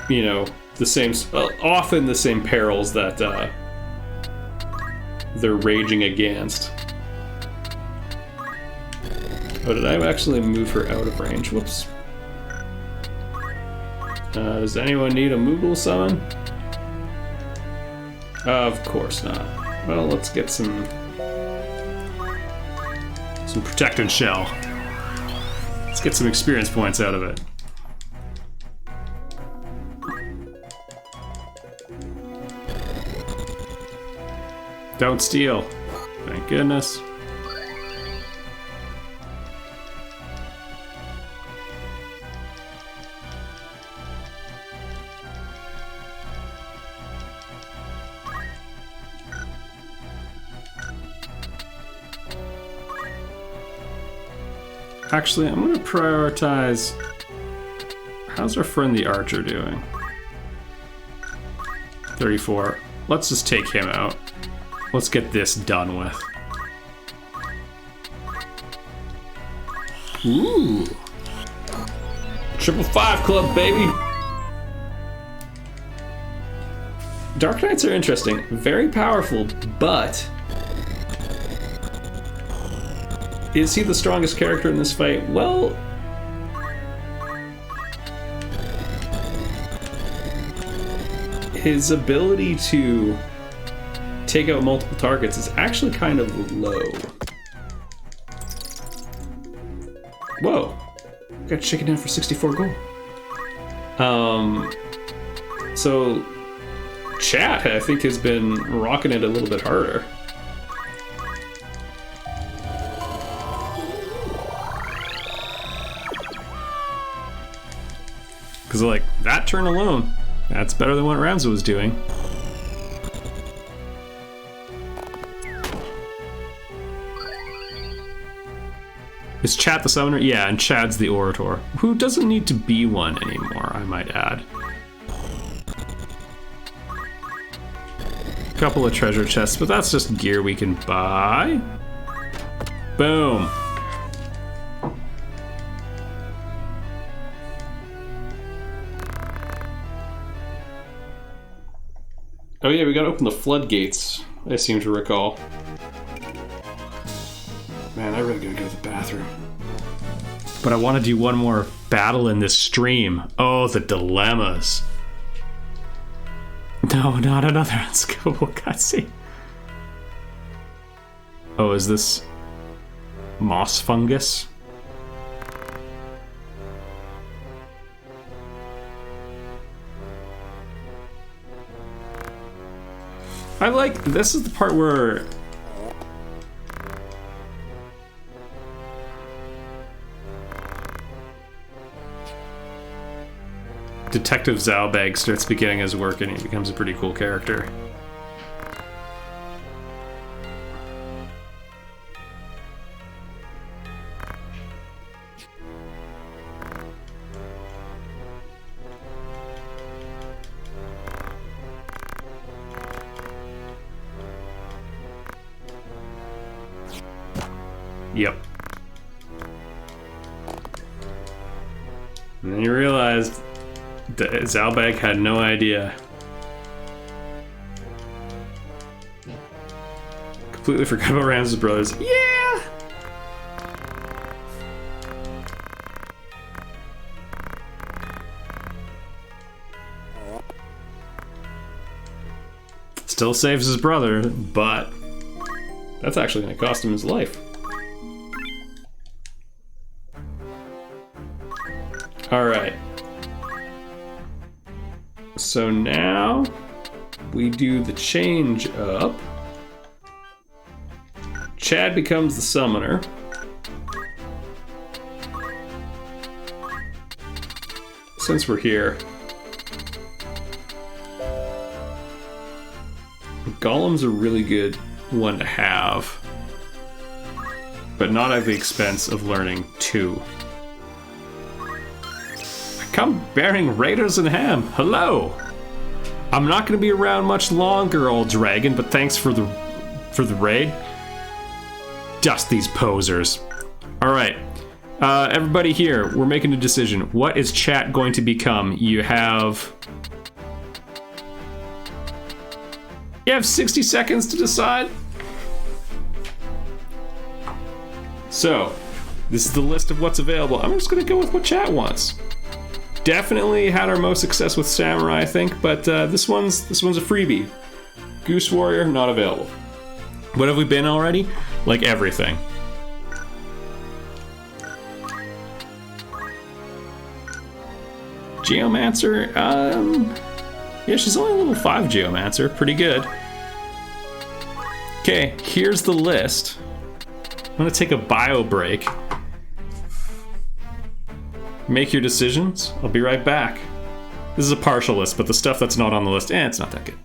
you know, the same, often the same perils that they're raging against. Oh, did I actually move her out of range? Whoops. Does anyone need a Moogle summon? Of course not. Well, let's get some protected shell. Let's get some experience points out of it. Don't steal. Thank goodness. Actually, I'm going to prioritize... How's our friend the archer doing? 34. Let's just take him out. Let's get this done with. Ooh! 555 club, baby! Dark Knights are interesting. Very powerful, but... Is he the strongest character in this fight? Well... His ability to take out multiple targets is actually kind of low. Whoa. Got chicken down for 64 gold. So chat, I think, has been rocking it a little bit harder. Because, like, that turn alone, that's better than what Ramza was doing. Is Chat the summoner? Yeah, and Chad's the orator, who doesn't need to be one anymore, I might add. Couple of treasure chests, but that's just gear we can buy. Boom. Oh yeah, we gotta open the floodgates, I seem to recall. Man, I really gotta go to the bathroom. But I want to do one more battle in this stream. Oh, the dilemmas. No, not another unskippable cutscene. Oh, is this moss fungus? I like, this is the part where Detective Zalbag starts beginning his work and he becomes a pretty cool character. Yep. And then you realized that Zalbag had no idea. Completely forgot about Ramza's brothers. Yeah! Still saves his brother, but that's actually going to cost him his life. Alright. So now we do the change up. Chad becomes the summoner. Since we're here, Golem's a really good one to have, but not at the expense of learning 2. Come bearing raiders and ham. Hello. I'm not going to be around much longer, old dragon, but thanks for the raid. Dust these posers. All right, everybody here, we're making a decision. What is chat going to become? You have 60 seconds to decide. So, this is the list of what's available. I'm just going to go with what chat wants. Definitely had our most success with Samurai, I think, but this one's a freebie. Goose Warrior, not available. What have we been already? Like everything. Geomancer, yeah, she's only level 5 Geomancer, pretty good. Okay, here's the list. I'm gonna take a bio break. Make your decisions. I'll be right back. This is a partial list, but the stuff that's not on the list, it's not that good.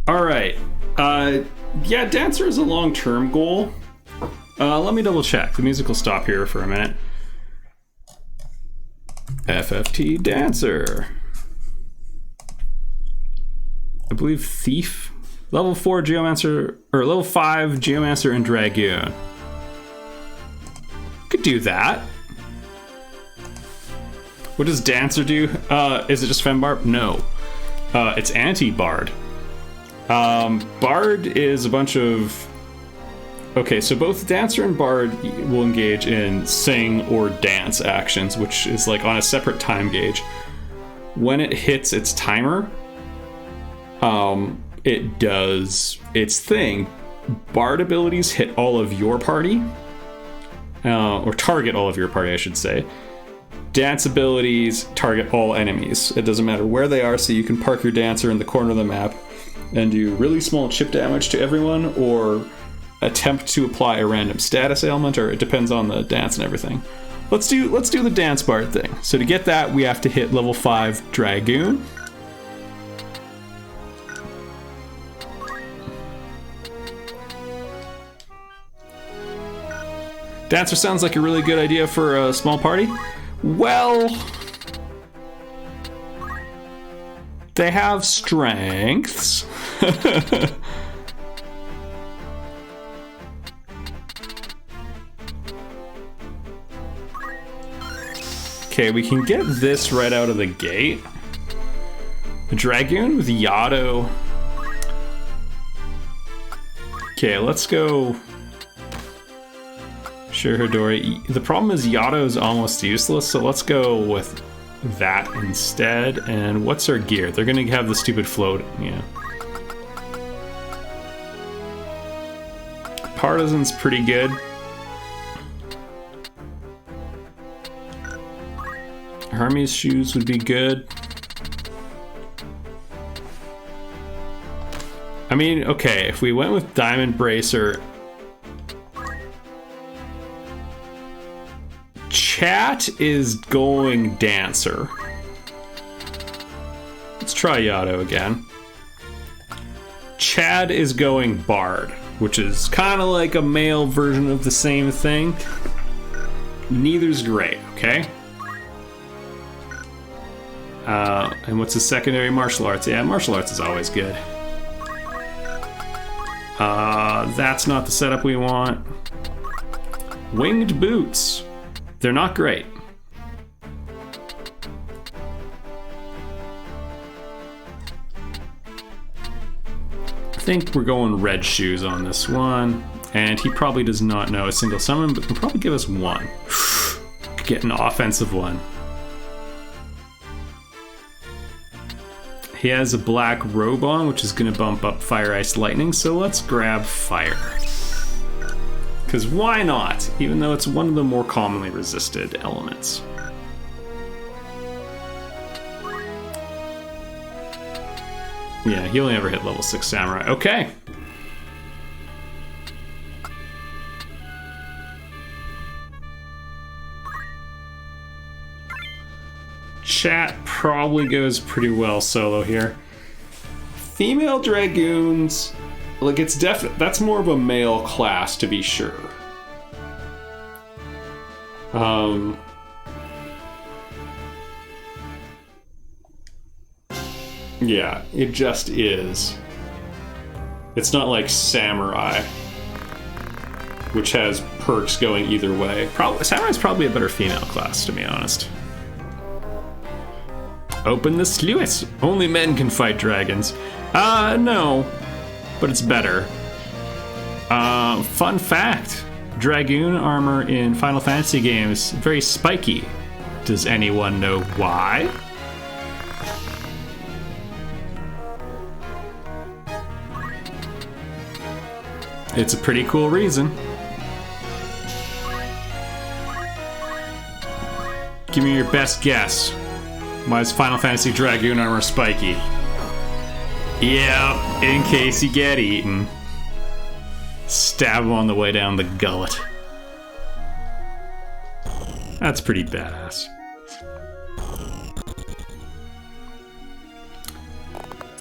All right. Yeah, Dancer is a long-term goal. Let me double check. The music will stop here for a minute. FFT Dancer. I believe Thief. Level 4 Geomancer, or level 5 Geomancer and Dragoon. Could do that. What does Dancer do? Is it just Fembarb? No. It's anti-Bard. Bard is a bunch of... Okay, so both Dancer and Bard will engage in sing or dance actions, which is like on a separate time gauge. When it hits its timer, it does its thing. Bard abilities hit all of your party, or target all of your party, I should say. Dance abilities target all enemies. It doesn't matter where they are, so you can park your Dancer in the corner of the map and do really small chip damage to everyone, or attempt to apply a random status ailment, or it depends on the dance and everything. Let's do the Dance Bard thing. So to get that, we have to hit level 5 Dragoon. Dancer sounds like a really good idea for a small party. Well, they have strengths. Okay, we can get this right out of the gate. A Dragoon with Yato. Okay, let's go. Sure, Hidori. The problem is Yato is almost useless, so let's go with that instead. And what's our gear? They're gonna have the stupid float. Yeah. Partisan's pretty good. Hermes shoes would be good. I mean, okay, if we went with Diamond Bracer, Chat is going Dancer. Let's try Yato again. Chad is going Bard, which is kind of like a male version of the same thing. Neither's great, okay? And what's his secondary? Martial arts. Yeah, martial arts is always good. That's not the setup we want. Winged boots. They're not great. I think we're going red shoes on this one. And he probably does not know a single summon, but can probably give us one. Get an offensive one. He has a black robe on, which is going to bump up Fire, Ice, Lightning, so let's grab Fire. Because why not? Even though it's one of the more commonly resisted elements. Yeah, he only ever hit level 6 Samurai. Okay. Chat probably goes pretty well solo here. Female Dragoons, like it's definitely, that's more of a male class to be sure. Yeah, it just is. It's not like Samurai, which has perks going either way. Samurai's probably a better female class, to be honest. Open the sluice. Only men can fight dragons. No, but it's better. Fun fact. Dragoon armor in Final Fantasy games, very spiky. Does anyone know why? It's a pretty cool reason. Give me your best guess. Why is Final Fantasy Dragoon armor spiky? Yeah, in case you get eaten. Stab him on the way down the gullet. That's pretty badass.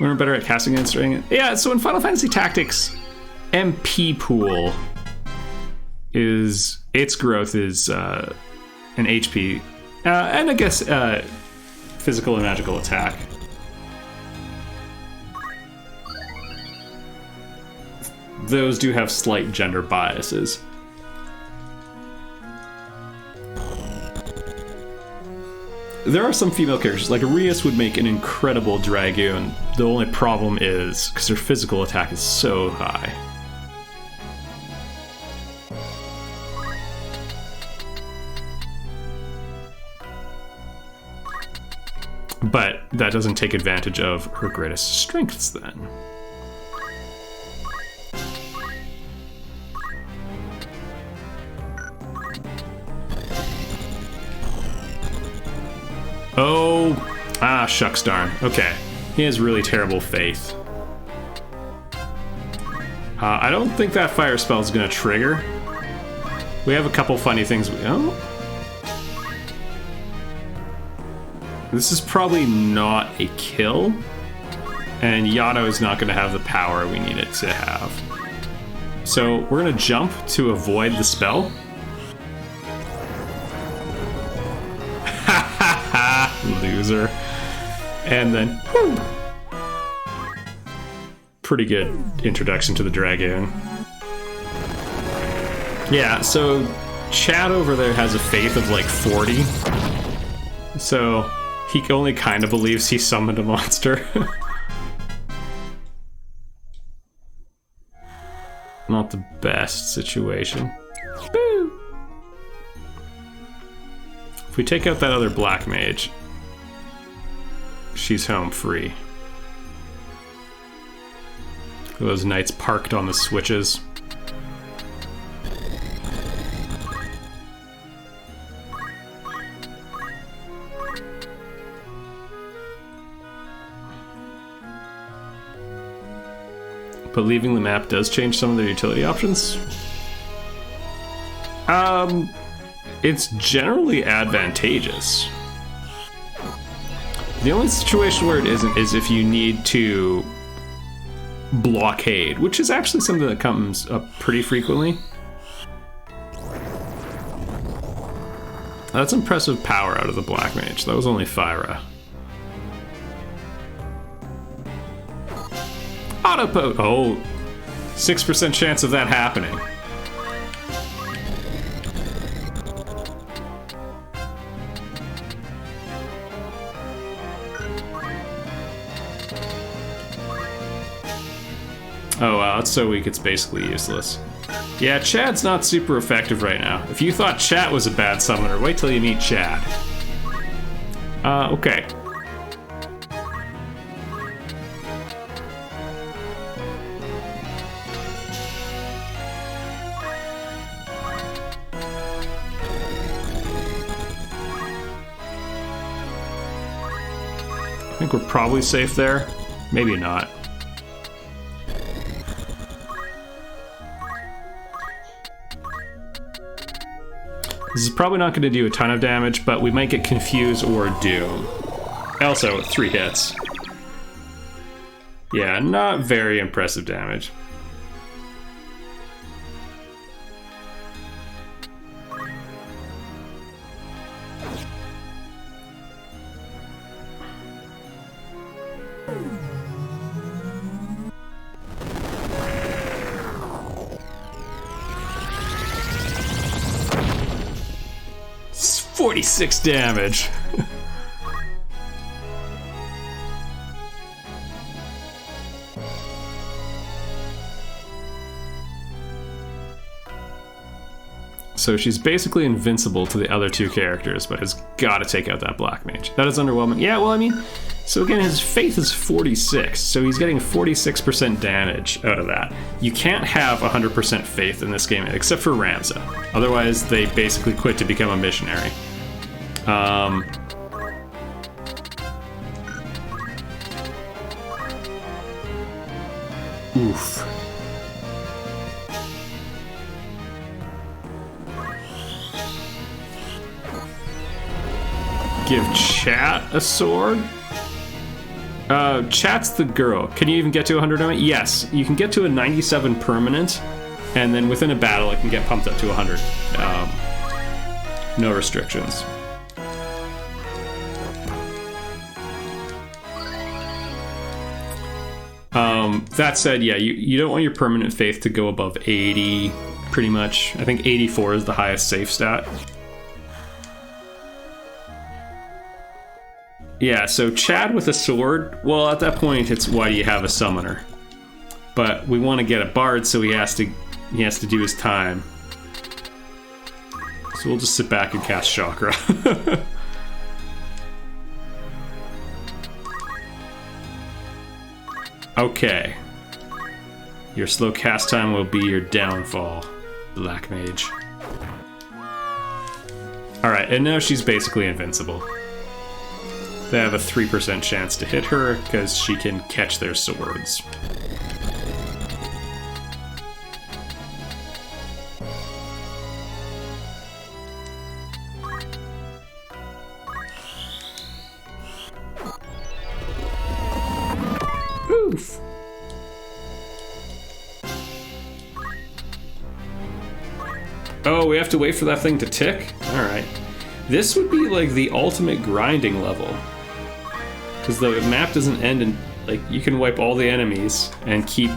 Learn better at casting and string. Yeah, so in Final Fantasy Tactics, MP pool is its growth is an HP, and I guess physical and magical attack. Those do have slight gender biases. There are some female characters, like Arias would make an incredible Dragoon. The only problem is, because her physical attack is so high. But that doesn't take advantage of her greatest strengths then. Oh, shucks darn. Okay, he has really terrible faith. I don't think that fire spell is gonna trigger. We have a couple funny things. Oh, this is probably not a kill, and Yato is not gonna have the power we need it to have. So we're gonna jump to avoid the spell. Loser. And then, whoo! Pretty good introduction to the Dragoon. Yeah, so Chad over there has a faith of like 40. So he only kind of believes he summoned a monster. Not the best situation. Boo! If we take out that other black mage, she's home free. Those knights parked on the switches. But leaving the map does change some of their utility options. It's generally advantageous. The only situation where it isn't is if you need to blockade, which is actually something that comes up pretty frequently. That's impressive power out of the Black Mage. That was only Fyra. Autopo. Oh, 6% chance of that happening. Oh wow, it's so weak it's basically useless. Yeah, Chad's not super effective right now. If you thought Chat was a bad summoner, wait till you meet Chad. Okay. I think we're probably safe there. Maybe not. This is probably not going to do a ton of damage, but we might get Confuse or Doom. Also, 3 hits. Yeah, not very impressive damage. It's 46 damage. So she's basically invincible to the other 2 characters, but has got to take out that Black Mage. That is underwhelming. Yeah, well, I mean, so again, his faith is 46, so he's getting 46% damage out of that. You can't have 100% faith in this game, except for Ramza. Otherwise, they basically quit to become a missionary. Oof. Give Chat a sword? Chat's the girl. Can you even get to 100 on it? Yes, you can get to a 97 permanent, and then within a battle it can get pumped up to 100. No restrictions. That said, yeah, you don't want your permanent faith to go above 80, pretty much. I think 84 is the highest safe stat. Yeah, so Chad with a sword, well, at that point, it's why do you have a summoner? But we want to get a bard, so he has to do his time. So we'll just sit back and cast Chakra. Okay. Your slow cast time will be your downfall, Black Mage. Alright, and now she's basically invincible. They have a 3% chance to hit her because she can catch their swords. Oof. Oh, we have to wait for that thing to tick? Alright. This would be like the ultimate grinding level. Because the map doesn't end and like you can wipe all the enemies and keep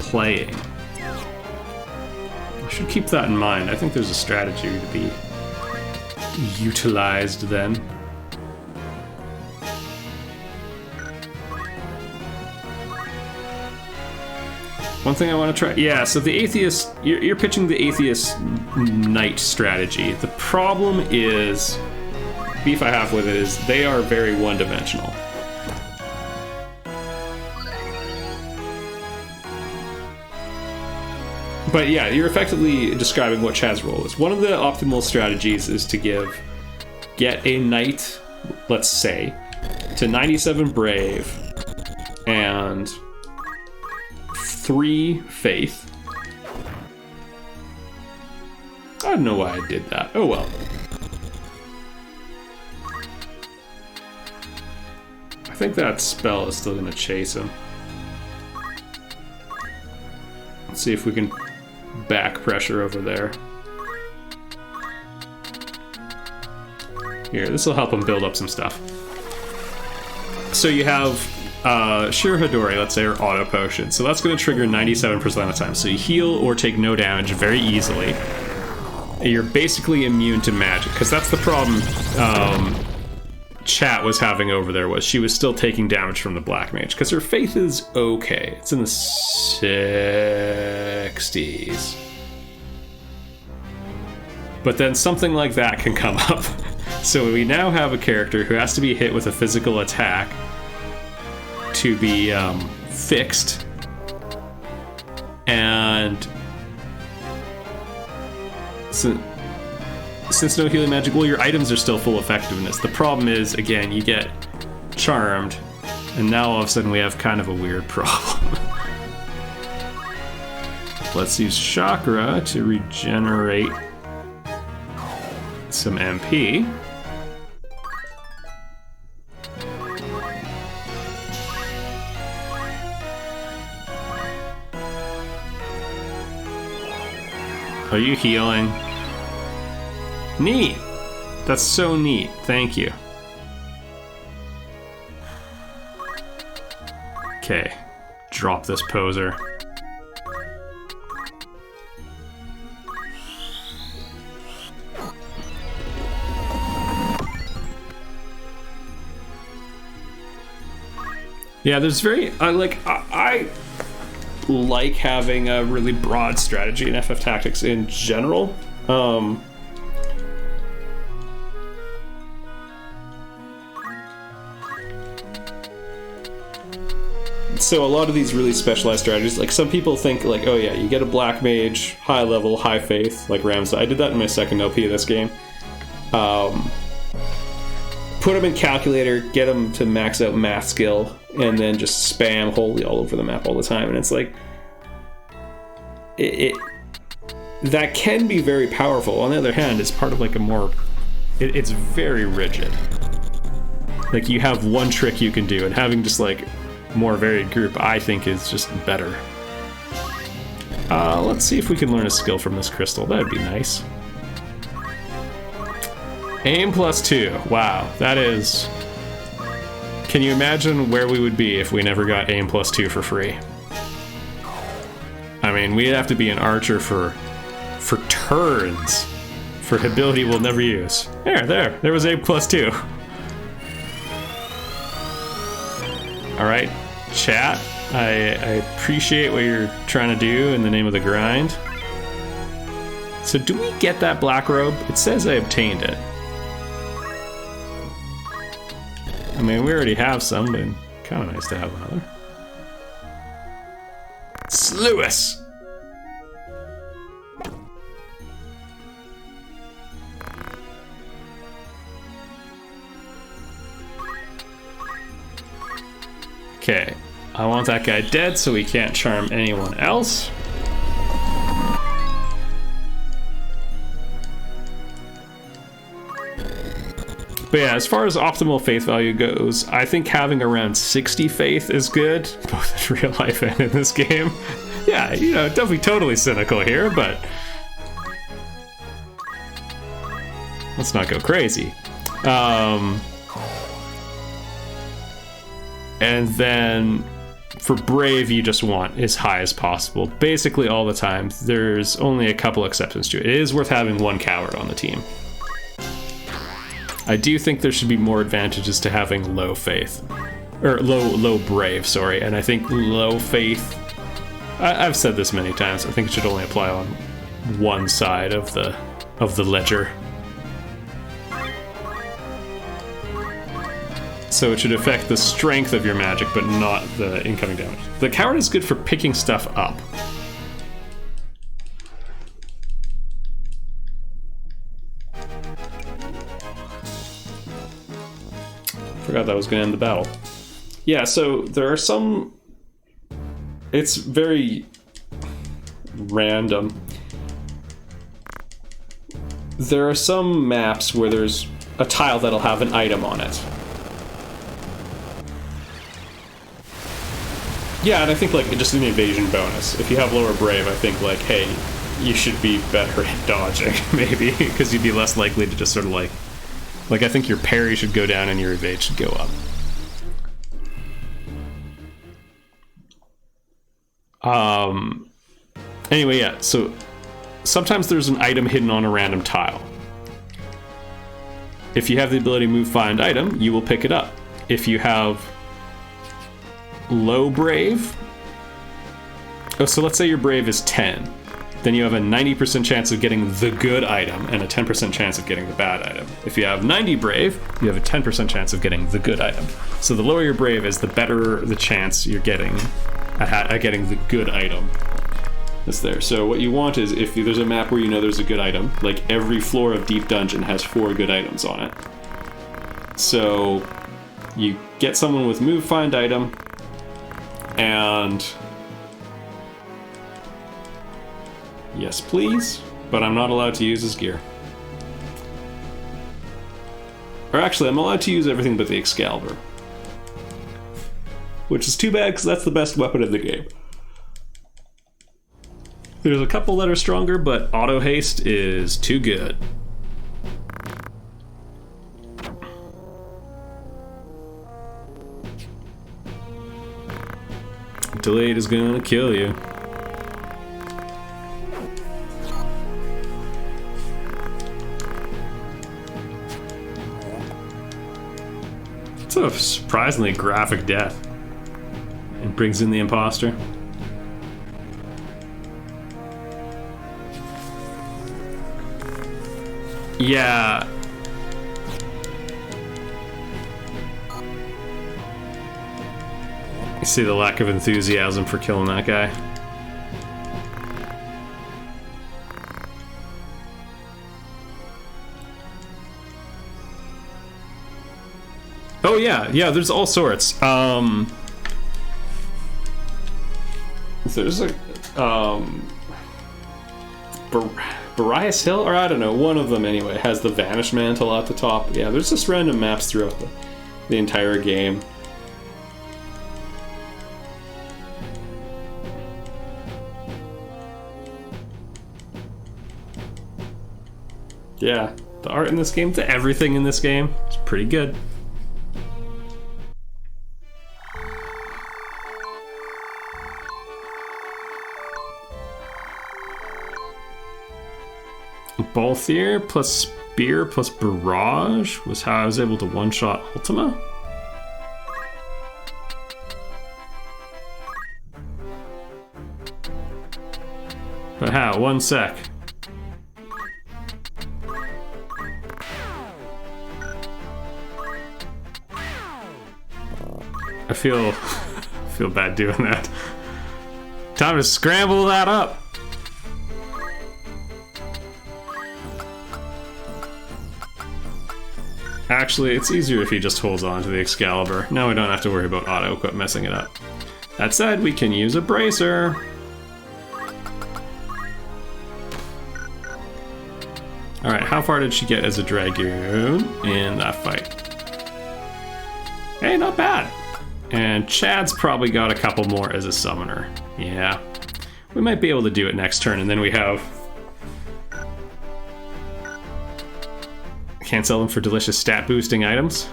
playing. I should keep that in mind. I think there's a strategy to be utilized then. One thing I want to try, yeah, so the Atheist, you're pitching the Atheist Knight strategy. The problem is, beef I have with it is they are very one-dimensional. But yeah, you're effectively describing what Chad's role is. One of the optimal strategies is to get a Knight, let's say, to 97 Brave and 3 Faith. I don't know why I did that. Oh well. I think that spell is still gonna chase him. Let's see if we can back pressure over there. Here, this will help him build up some stuff. So you have Shir Hadori, let's say, or Auto Potion. So that's going to trigger 97% of the time. So you heal or take no damage very easily. You're basically immune to magic, because that's the problem Chat was having over there, was she was still taking damage from the Black Mage, because her faith is okay. It's in the 60s. But then something like that can come up. So we now have a character who has to be hit with a physical attack to be fixed, and since no healing magic, well, your items are still full effectiveness. The problem is, again, you get charmed, and now all of a sudden we have kind of a weird problem. Let's use Chakra to regenerate some MP. Are you healing? Neat! That's so neat. Thank you. Okay. Drop this poser. Yeah, there's very... I like having a really broad strategy in FF Tactics in general. So a lot of these really specialized strategies, like some people think like, oh yeah, you get a Black Mage, high level, high faith, like Ramza. I did that in my second LP of this game. Put them in Calculator, get them to max out math skill, and then just spam holy all over the map all the time. And it's like, that can be very powerful. On the other hand, it's part of like a more, it's very rigid. Like, you have one trick you can do, and having just, like, more varied group, I think, is just better. Let's see if we can learn a skill from this crystal. That'd be nice. Aim +2. Wow, that is... Can you imagine where we would be if we never got aim +2 for free? I mean, we'd have to be an archer for turns, for ability we'll never use. There was aim +2. Alright, chat, I appreciate what you're trying to do in the name of the grind. So do we get that black robe? It says I obtained it. I mean, we already have some, but kind of nice to have another. Slew us! Okay, I want that guy dead so we can't charm anyone else. But yeah, as far as optimal faith value goes, I think having around 60 faith is good, both in real life and in this game. Yeah, you know, definitely totally cynical here, but let's not go crazy. And then for brave, you just want as high as possible, basically all the time. There's only a couple exceptions to it. It is worth having one coward on the team. I do think there should be more advantages to having low faith, or low brave, sorry. And I think low faith, I've said this many times, I think it should only apply on one side of the ledger. So it should affect the strength of your magic, but not the incoming damage. The coward is good for picking stuff up. Forgot that was going to end the battle. Yeah, so there are some... It's very random. There are some maps where there's a tile that'll have an item on it. Yeah, and I think, like, just an evasion bonus. If you have lower brave, I think, like, hey, you should be better at dodging, maybe, because you'd be less likely to just sort of, like, I think your parry should go down and your evade should go up. Anyway, yeah, so sometimes there's an item hidden on a random tile. If you have the ability to move, find item, you will pick it up. If you have low brave, so let's say your brave is 10, then you have a 90% chance of getting the good item and a 10% chance of getting the bad item. If you have 90 brave, you have a 10% chance of getting the good item. So the lower your brave is, the better the chance you're getting at getting the good item that's there. So what you want is, if there's a map where you know there's a good item, like every floor of Deep Dungeon has 4 good items on it. So you get someone with move, find item, and yes please, but I'm not allowed to use his gear. Or actually, I'm allowed to use everything but the Excalibur, which is too bad because that's the best weapon in the game. There's a couple that are stronger, but auto haste is too good. Delayed is gonna kill you. It's a surprisingly graphic death. It brings in the imposter. Yeah. You see the lack of enthusiasm for killing that guy. Oh yeah, there's all sorts. There's a Barias Hill, or I don't know, one of them anyway, has the Vanish Mantle at the top. Yeah, there's just random maps throughout the entire game. Yeah, the art in this game, everything in this game, is pretty good. Balthier plus Spear plus Barrage was how I was able to one-shot Ultima. But how? One sec. I feel bad doing that. Time to scramble that up. Actually, it's easier if he just holds on to the Excalibur. Now we don't have to worry about auto-equip messing it up. That said, we can use a Bracer. Alright, how far did she get as a Dragoon in that fight? Hey, not bad. And Chad's probably got a couple more as a Summoner. Yeah. We might be able to do it next turn, and then we have... Can't sell them for delicious stat boosting items.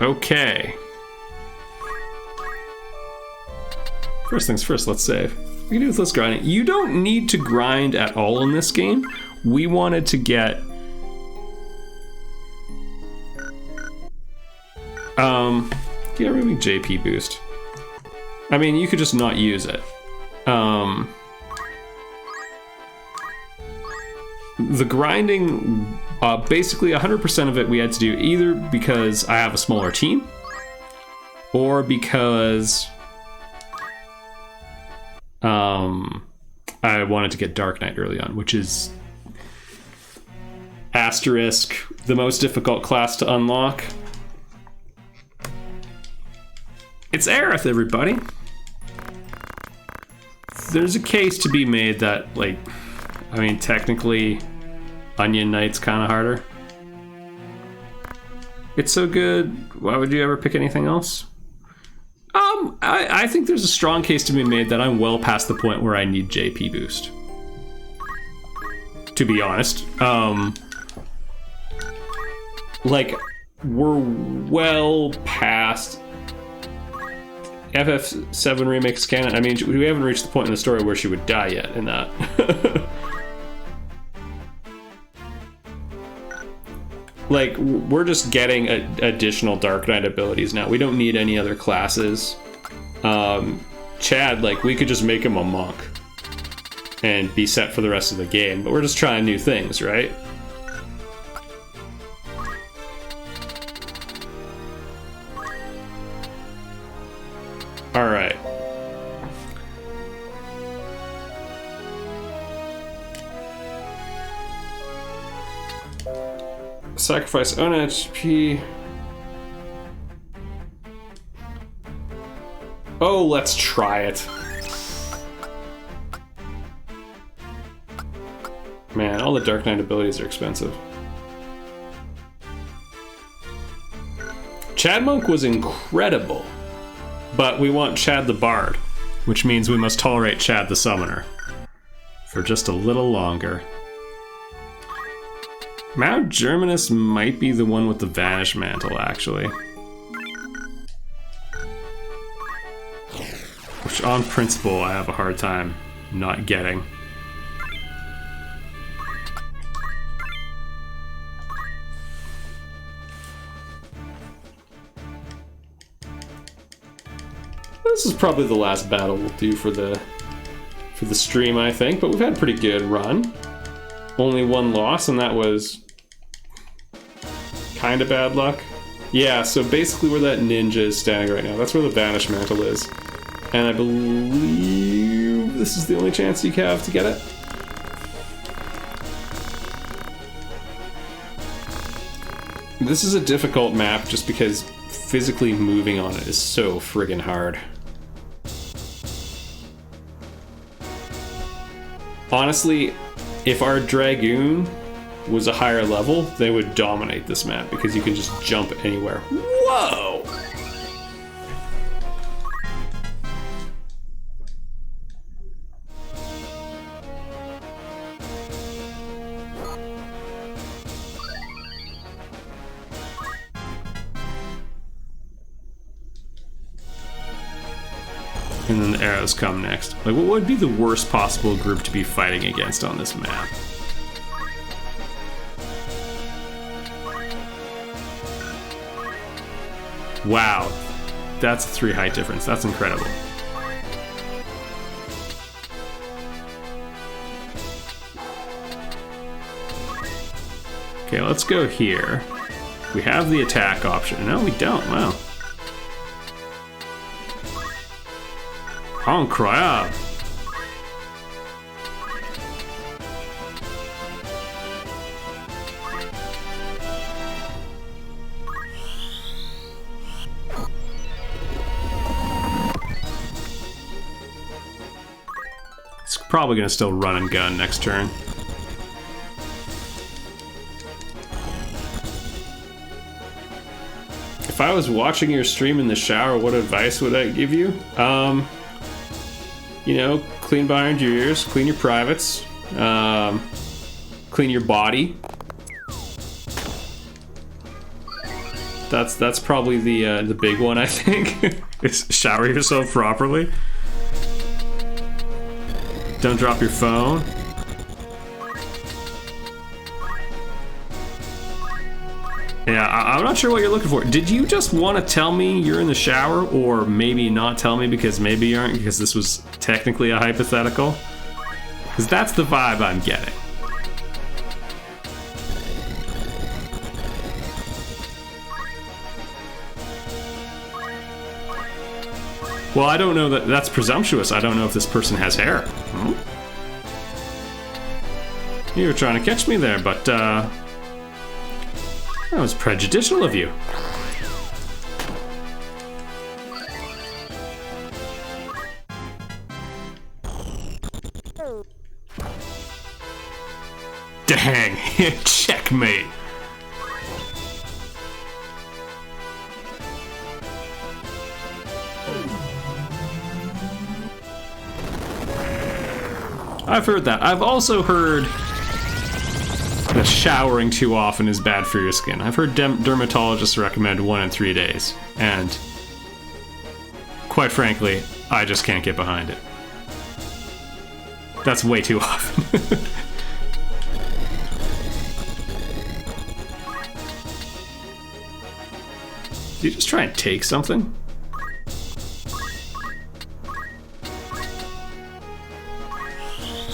Okay. First things first, let's save. We can do this less grinding. You don't need to grind at all in this game. We wanted to get... Yeah, really JP boost. I mean, you could just not use it. The grinding, basically 100% of it we had to do either because I have a smaller team or because I wanted to get Dark Knight early on, which is asterisk the most difficult class to unlock. It's Aerith, everybody. There's a case to be made that, like, I mean, technically, Onion Knight's kind of harder. It's so good, why would you ever pick anything else? I think there's a strong case to be made that I'm well past the point where I need JP boost. To be honest. Like, we're well past... FF7 Remake's canon. I mean, we haven't reached the point in the story where she would die yet in that. Like, we're just getting additional Dark Knight abilities now. We don't need any other classes. Chad, like, we could just make him a monk and be set for the rest of the game, but we're just trying new things, right? Alright. Sacrifice own HP. Oh, let's try it. Man, all the Dark Knight abilities are expensive. Chad Monk was incredible. But we want Chad the Bard, which means we must tolerate Chad the Summoner for just a little longer. Mount Germanus might be the one with the Vanish Mantle, actually. Which, on principle, I have a hard time not getting. This is probably the last battle we'll do for the stream, I think, but we've had a pretty good run. Only one loss, and that was kind of bad luck. Yeah, so basically where that ninja is standing right now, that's where the Vanish Mantle is. And I believe this is the only chance you have to get it. This is a difficult map just because physically moving on it is so friggin' hard. Honestly, if our Dragoon was a higher level, they would dominate this map because you can just jump anywhere. Whoa! And then the arrows come next. Like, what would be the worst possible group to be fighting against on this map? Wow, that's a 3 height difference. That's incredible. Okay, let's go here. We have the attack option. No, we don't. Wow. Incroyable. It's probably gonna still run and gun next turn. If I was watching your stream in the shower, what advice would I give you? You know, clean behind your ears, clean your privates, clean your body. That's probably the big one, I think. Is shower yourself properly. Don't drop your phone. Yeah, I'm not sure what you're looking for. Did you just want to tell me you're in the shower, or maybe not tell me because maybe you aren't, because this was technically a hypothetical? Because that's the vibe I'm getting. Well, I don't know that's presumptuous. I don't know if this person has hair. Hmm? You were trying to catch me there, but that was prejudicial of you. Dang, checkmate. I've heard that. I've also heard that showering too often is bad for your skin. I've heard dermatologists recommend 1 in 3 days, and quite frankly, I just can't get behind it. That's way too often. Did you just try and take something?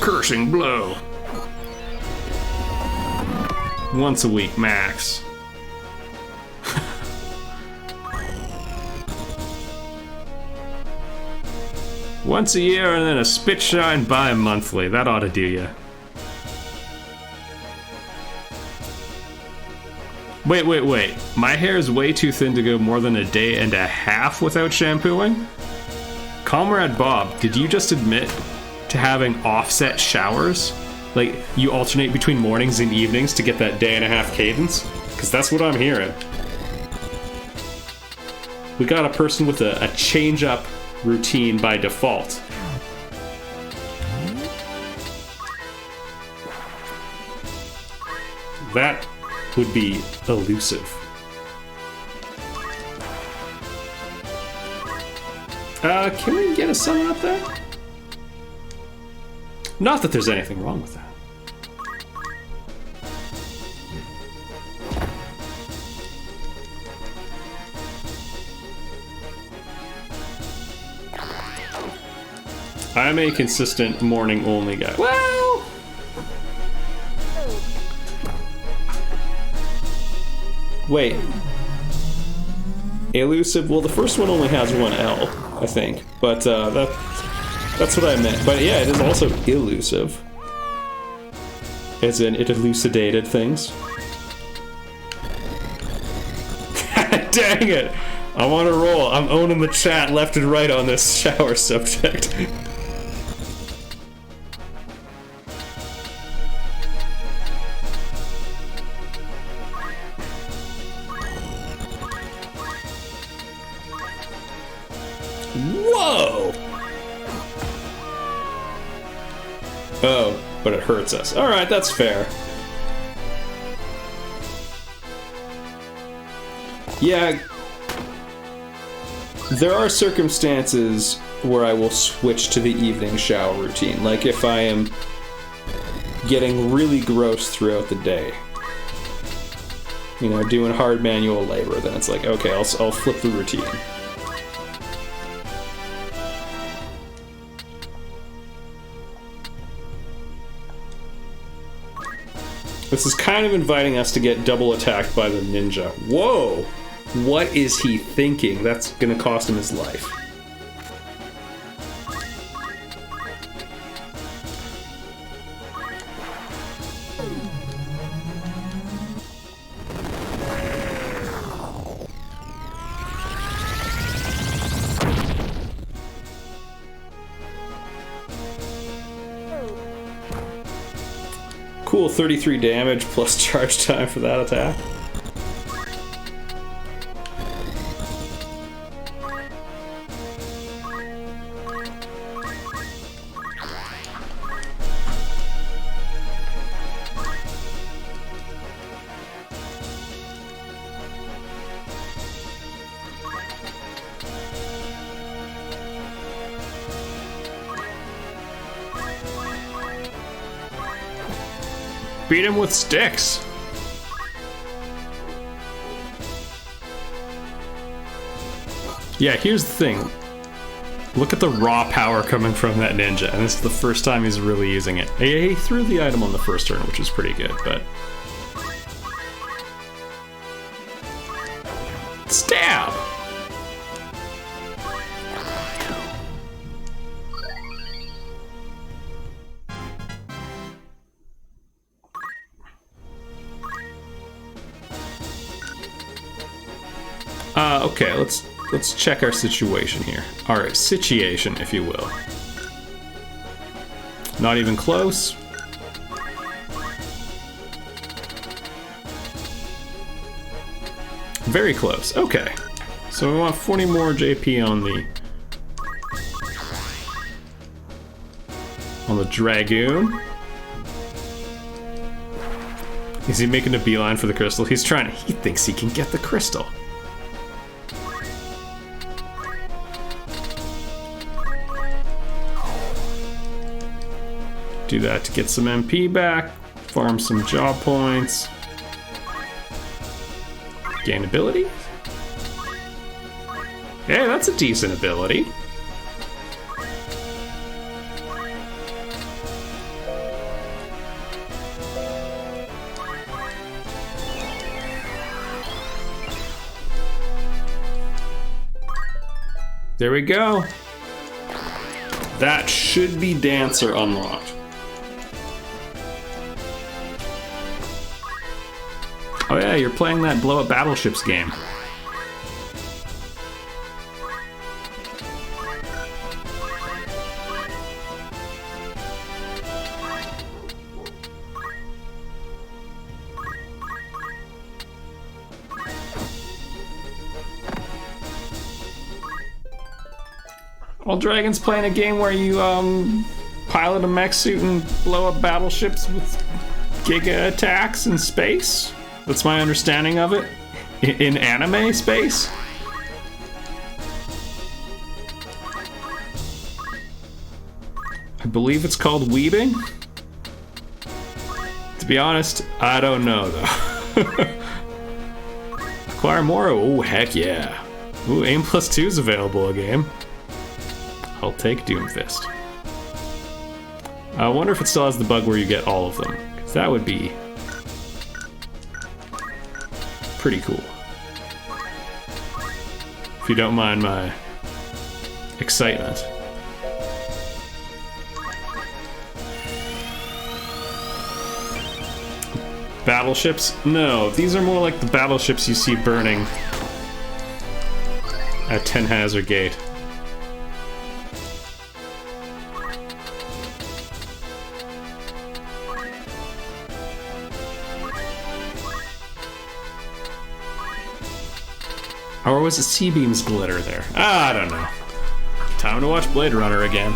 Cursing blow. Once a week, max. Once a year and then a spit shine bi-monthly. That ought to do ya. Wait. My hair is way too thin to go more than a day and a half without shampooing? Comrade Bob, did you just admit to having offset showers? Like, you alternate between mornings and evenings to get that day and a half cadence? Because that's what I'm hearing. We got a person with a change-up routine by default. That would be elusive. Can we get a summon up there? Not that there's anything wrong with that. I'm a consistent morning-only guy. Well... Wait. Elusive? Well, the first one only has one L, I think. But, that's what I meant. But yeah, it is also elusive. As in, it elucidated things. Dang it! I'm on a roll. I'm owning the chat left and right on this shower subject. Whoa! Oh, but it hurts us. Alright, that's fair. Yeah. There are circumstances where I will switch to the evening shower routine. Like if I am getting really gross throughout the day. You know, doing hard manual labor, then it's like, okay, I'll flip the routine. This is kind of inviting us to get double attacked by the ninja. Whoa! What is he thinking? That's gonna cost him his life. Cool, 33 damage plus charge time for that attack. Beat him with sticks. Yeah, here's the thing. Look at the raw power coming from that ninja, and this is the first time he's really using it. He threw the item on the first turn, which was pretty good, but... Stab! Okay, let's check our situation here. Our situation, if you will. Not even close. Very close. Okay. So we want 40 more JP on the Dragoon. Is he making a beeline for the crystal? He thinks he can get the crystal. Do that to get some MP back, farm some job points, gain ability. Hey, that's a decent ability. There we go. That should be Dancer unlocked. Oh yeah, you're playing that blow up battleships game. Well, Dragon's playing a game where you pilot a mech suit and blow up battleships with giga attacks in space. That's my understanding of it. In anime space? I believe it's called weebing. To be honest, I don't know though. Acquire more? Oh, heck yeah. Ooh, Aim Plus 2 is available a game. I'll take Doomfist. I wonder if it still has the bug where you get all of them, because that would be pretty cool. If you don't mind my excitement. Battleships? No, these are more like the battleships you see burning at 10 Hazard Gate. Or was it C-Beam's glitter there? I don't know. Time to watch Blade Runner again.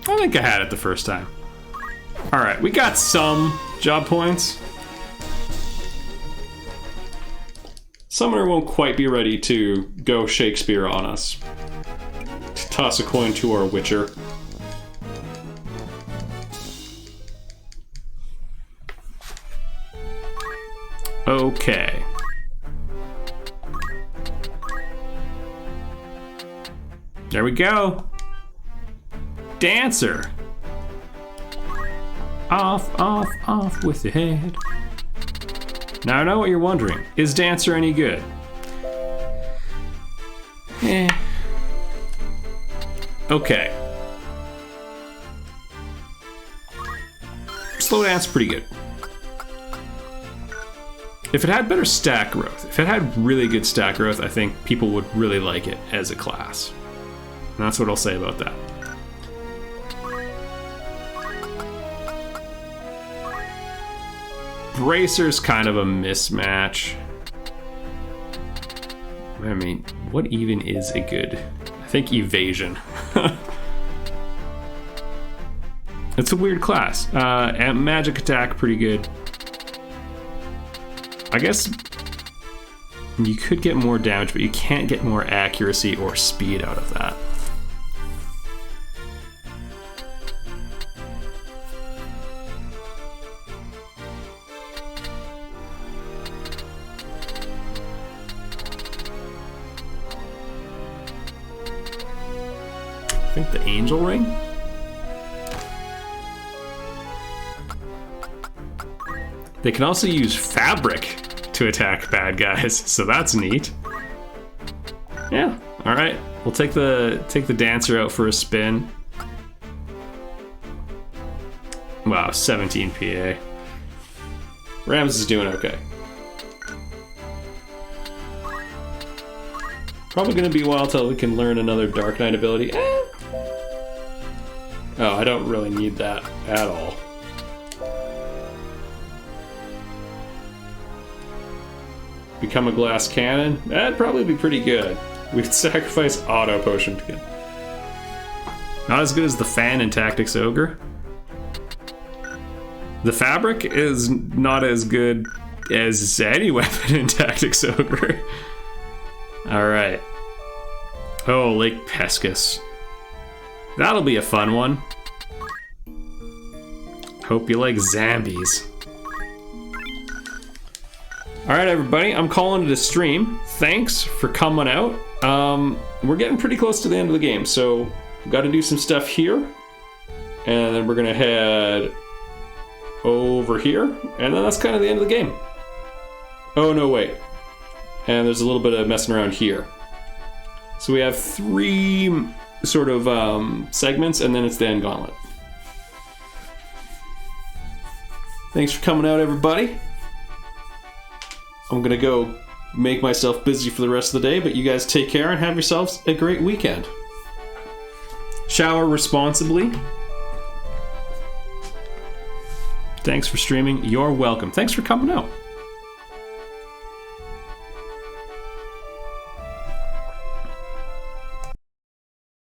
I think I had it the first time. Alright, we got some job points. Summoner won't quite be ready to go Shakespeare on us. To toss a coin to our Witcher. Okay. There we go. Dancer. Off, off, off with your head. Now I know what you're wondering. Is Dancer any good? Eh. Okay. Slow Dance pretty good. If it had better stat growth, if it had really good stat growth, I think people would really like it as a class. And that's what I'll say about that. Bracer's kind of a mismatch. I mean, what even is a good? I think evasion. It's a weird class. And magic attack, pretty good. I guess you could get more damage, but you can't get more accuracy or speed out of that. I think the Angel Ring? They can also use fabric to attack bad guys, so that's neat. Yeah, all right. We'll take the Dancer out for a spin. Wow, 17 PA. Ramza is doing okay. Probably gonna be a while till we can learn another Dark Knight ability. Oh, I don't really need that at all. Become a glass cannon? That'd probably be pretty good. We'd sacrifice auto potion to get. Not as good as the fan in Tactics Ogre. The fabric is not as good as any weapon in Tactics Ogre. Alright. Oh, Lake Pescus. That'll be a fun one. Hope you like zombies. Alright everybody, I'm calling it a stream. Thanks for coming out. We're getting pretty close to the end of the game, so we've got to do some stuff here. And then we're gonna head over here, and then that's kind of the end of the game. Oh no, wait. And there's a little bit of messing around here. So we have 3 sort of segments, and then it's the end gauntlet. Thanks for coming out, everybody. I'm gonna go make myself busy for the rest of the day, but you guys take care and have yourselves a great weekend. Shower responsibly. Thanks for streaming. You're welcome. Thanks for coming out.